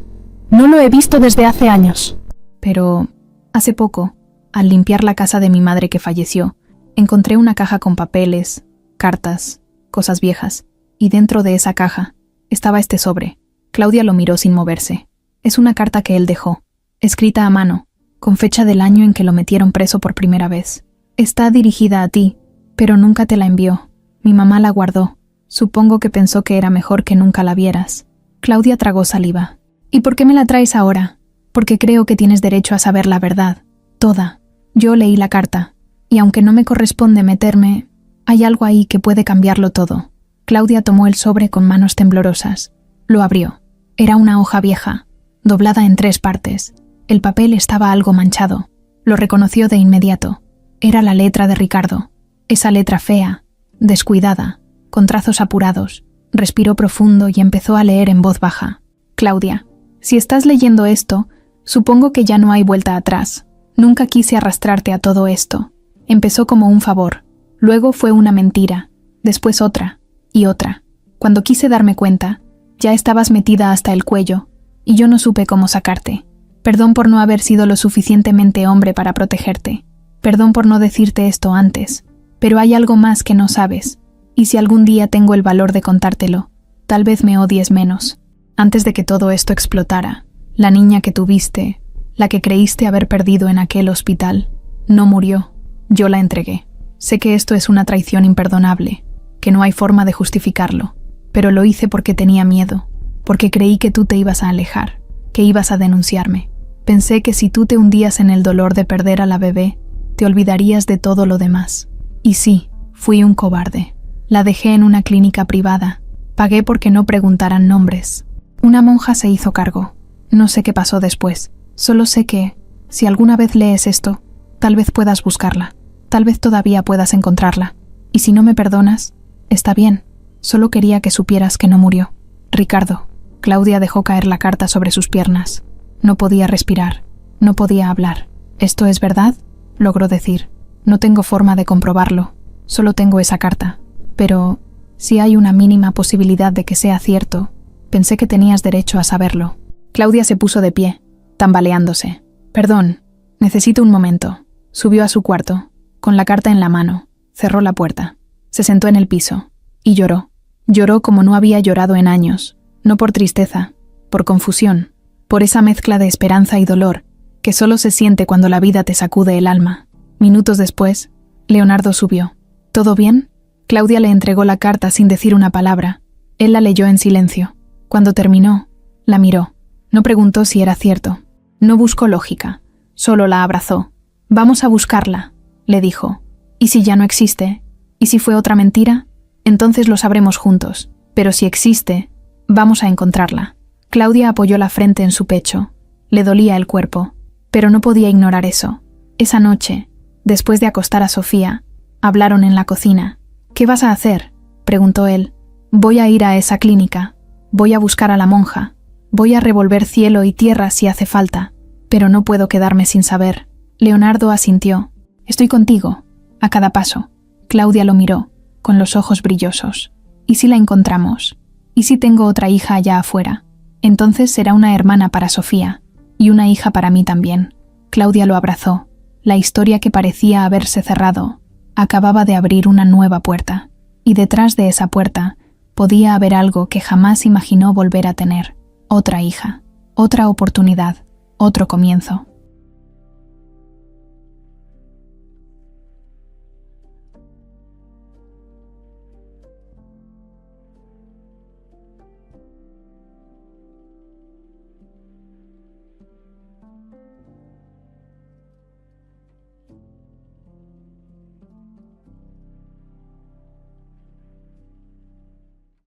No lo he visto desde hace años. Pero, hace poco, al limpiar la casa de mi madre que falleció, encontré una caja con papeles, cartas, cosas viejas, y dentro de esa caja estaba este sobre. Claudia lo miró sin moverse. Es una carta que él dejó, escrita a mano, con fecha del año en que lo metieron preso por primera vez. Está dirigida a ti, pero nunca te la envió. Mi mamá la guardó. Supongo que pensó que era mejor que nunca la vieras. Claudia tragó saliva. ¿Y por qué me la traes ahora? Porque creo que tienes derecho a saber la verdad. Toda. Yo leí la carta, y aunque no me corresponde meterme, hay algo ahí que puede cambiarlo todo. Claudia tomó el sobre con manos temblorosas. Lo abrió. Era una hoja vieja, doblada en 3 partes. El papel estaba algo manchado. Lo reconoció de inmediato. Era la letra de Ricardo. Esa letra fea, descuidada, con trazos apurados. Respiró profundo y empezó a leer en voz baja. Claudia, si estás leyendo esto, supongo que ya no hay vuelta atrás. Nunca quise arrastrarte a todo esto. Empezó como un favor. Luego fue una mentira. Después otra. Y otra. Cuando quise darme cuenta, ya estabas metida hasta el cuello, y yo no supe cómo sacarte. Perdón por no haber sido lo suficientemente hombre para protegerte. Perdón por no decirte esto antes. Pero hay algo más que no sabes. Y si algún día tengo el valor de contártelo, tal vez me odies menos. Antes de que todo esto explotara, la niña que tuviste, la que creíste haber perdido en aquel hospital, no murió. Yo la entregué. Sé que esto es una traición imperdonable, que no hay forma de justificarlo, pero lo hice porque tenía miedo, porque creí que tú te ibas a alejar, que ibas a denunciarme. Pensé que si tú te hundías en el dolor de perder a la bebé, te olvidarías de todo lo demás. Y sí, fui un cobarde. La dejé en una clínica privada. Pagué porque no preguntaran nombres. Una monja se hizo cargo. No sé qué pasó después. Solo sé que, si alguna vez lees esto, tal vez puedas buscarla. Tal vez todavía puedas encontrarla. Y si no me perdonas, está bien. Solo quería que supieras que no murió. Ricardo. Claudia dejó caer la carta sobre sus piernas. No podía respirar. No podía hablar. ¿Esto es verdad?, logró decir. No tengo forma de comprobarlo. Solo tengo esa carta. Pero, si hay una mínima posibilidad de que sea cierto, pensé que tenías derecho a saberlo. Claudia se puso de pie, tambaleándose. Perdón, necesito un momento. Subió a su cuarto, con la carta en la mano. Cerró la puerta. Se sentó en el piso. Y lloró. Lloró como no había llorado en años. No por tristeza, por confusión, por esa mezcla de esperanza y dolor que solo se siente cuando la vida te sacude el alma. Minutos después, Leonardo subió. ¿Todo bien? Claudia le entregó la carta sin decir una palabra. Él la leyó en silencio. Cuando terminó, la miró. No preguntó si era cierto. No buscó lógica. Solo la abrazó. Vamos a buscarla, le dijo. ¿Y si ya no existe? ¿Y si fue otra mentira? Entonces lo sabremos juntos. Pero si existe, vamos a encontrarla. Claudia apoyó la frente en su pecho. Le dolía el cuerpo, pero no podía ignorar eso. Esa noche, después de acostar a Sofía, hablaron en la cocina. ¿Qué vas a hacer?, preguntó él. Voy a ir a esa clínica. Voy a buscar a la monja. Voy a revolver cielo y tierra si hace falta. Pero no puedo quedarme sin saber. Leonardo asintió. Estoy contigo, a cada paso. Claudia lo miró, con los ojos brillosos. ¿Y si la encontramos? ¿Y si tengo otra hija allá afuera? Entonces será una hermana para Sofía, y una hija para mí también. Claudia lo abrazó. La historia que parecía haberse cerrado acababa de abrir una nueva puerta, y detrás de esa puerta podía haber algo que jamás imaginó volver a tener. Otra hija, otra oportunidad, otro comienzo.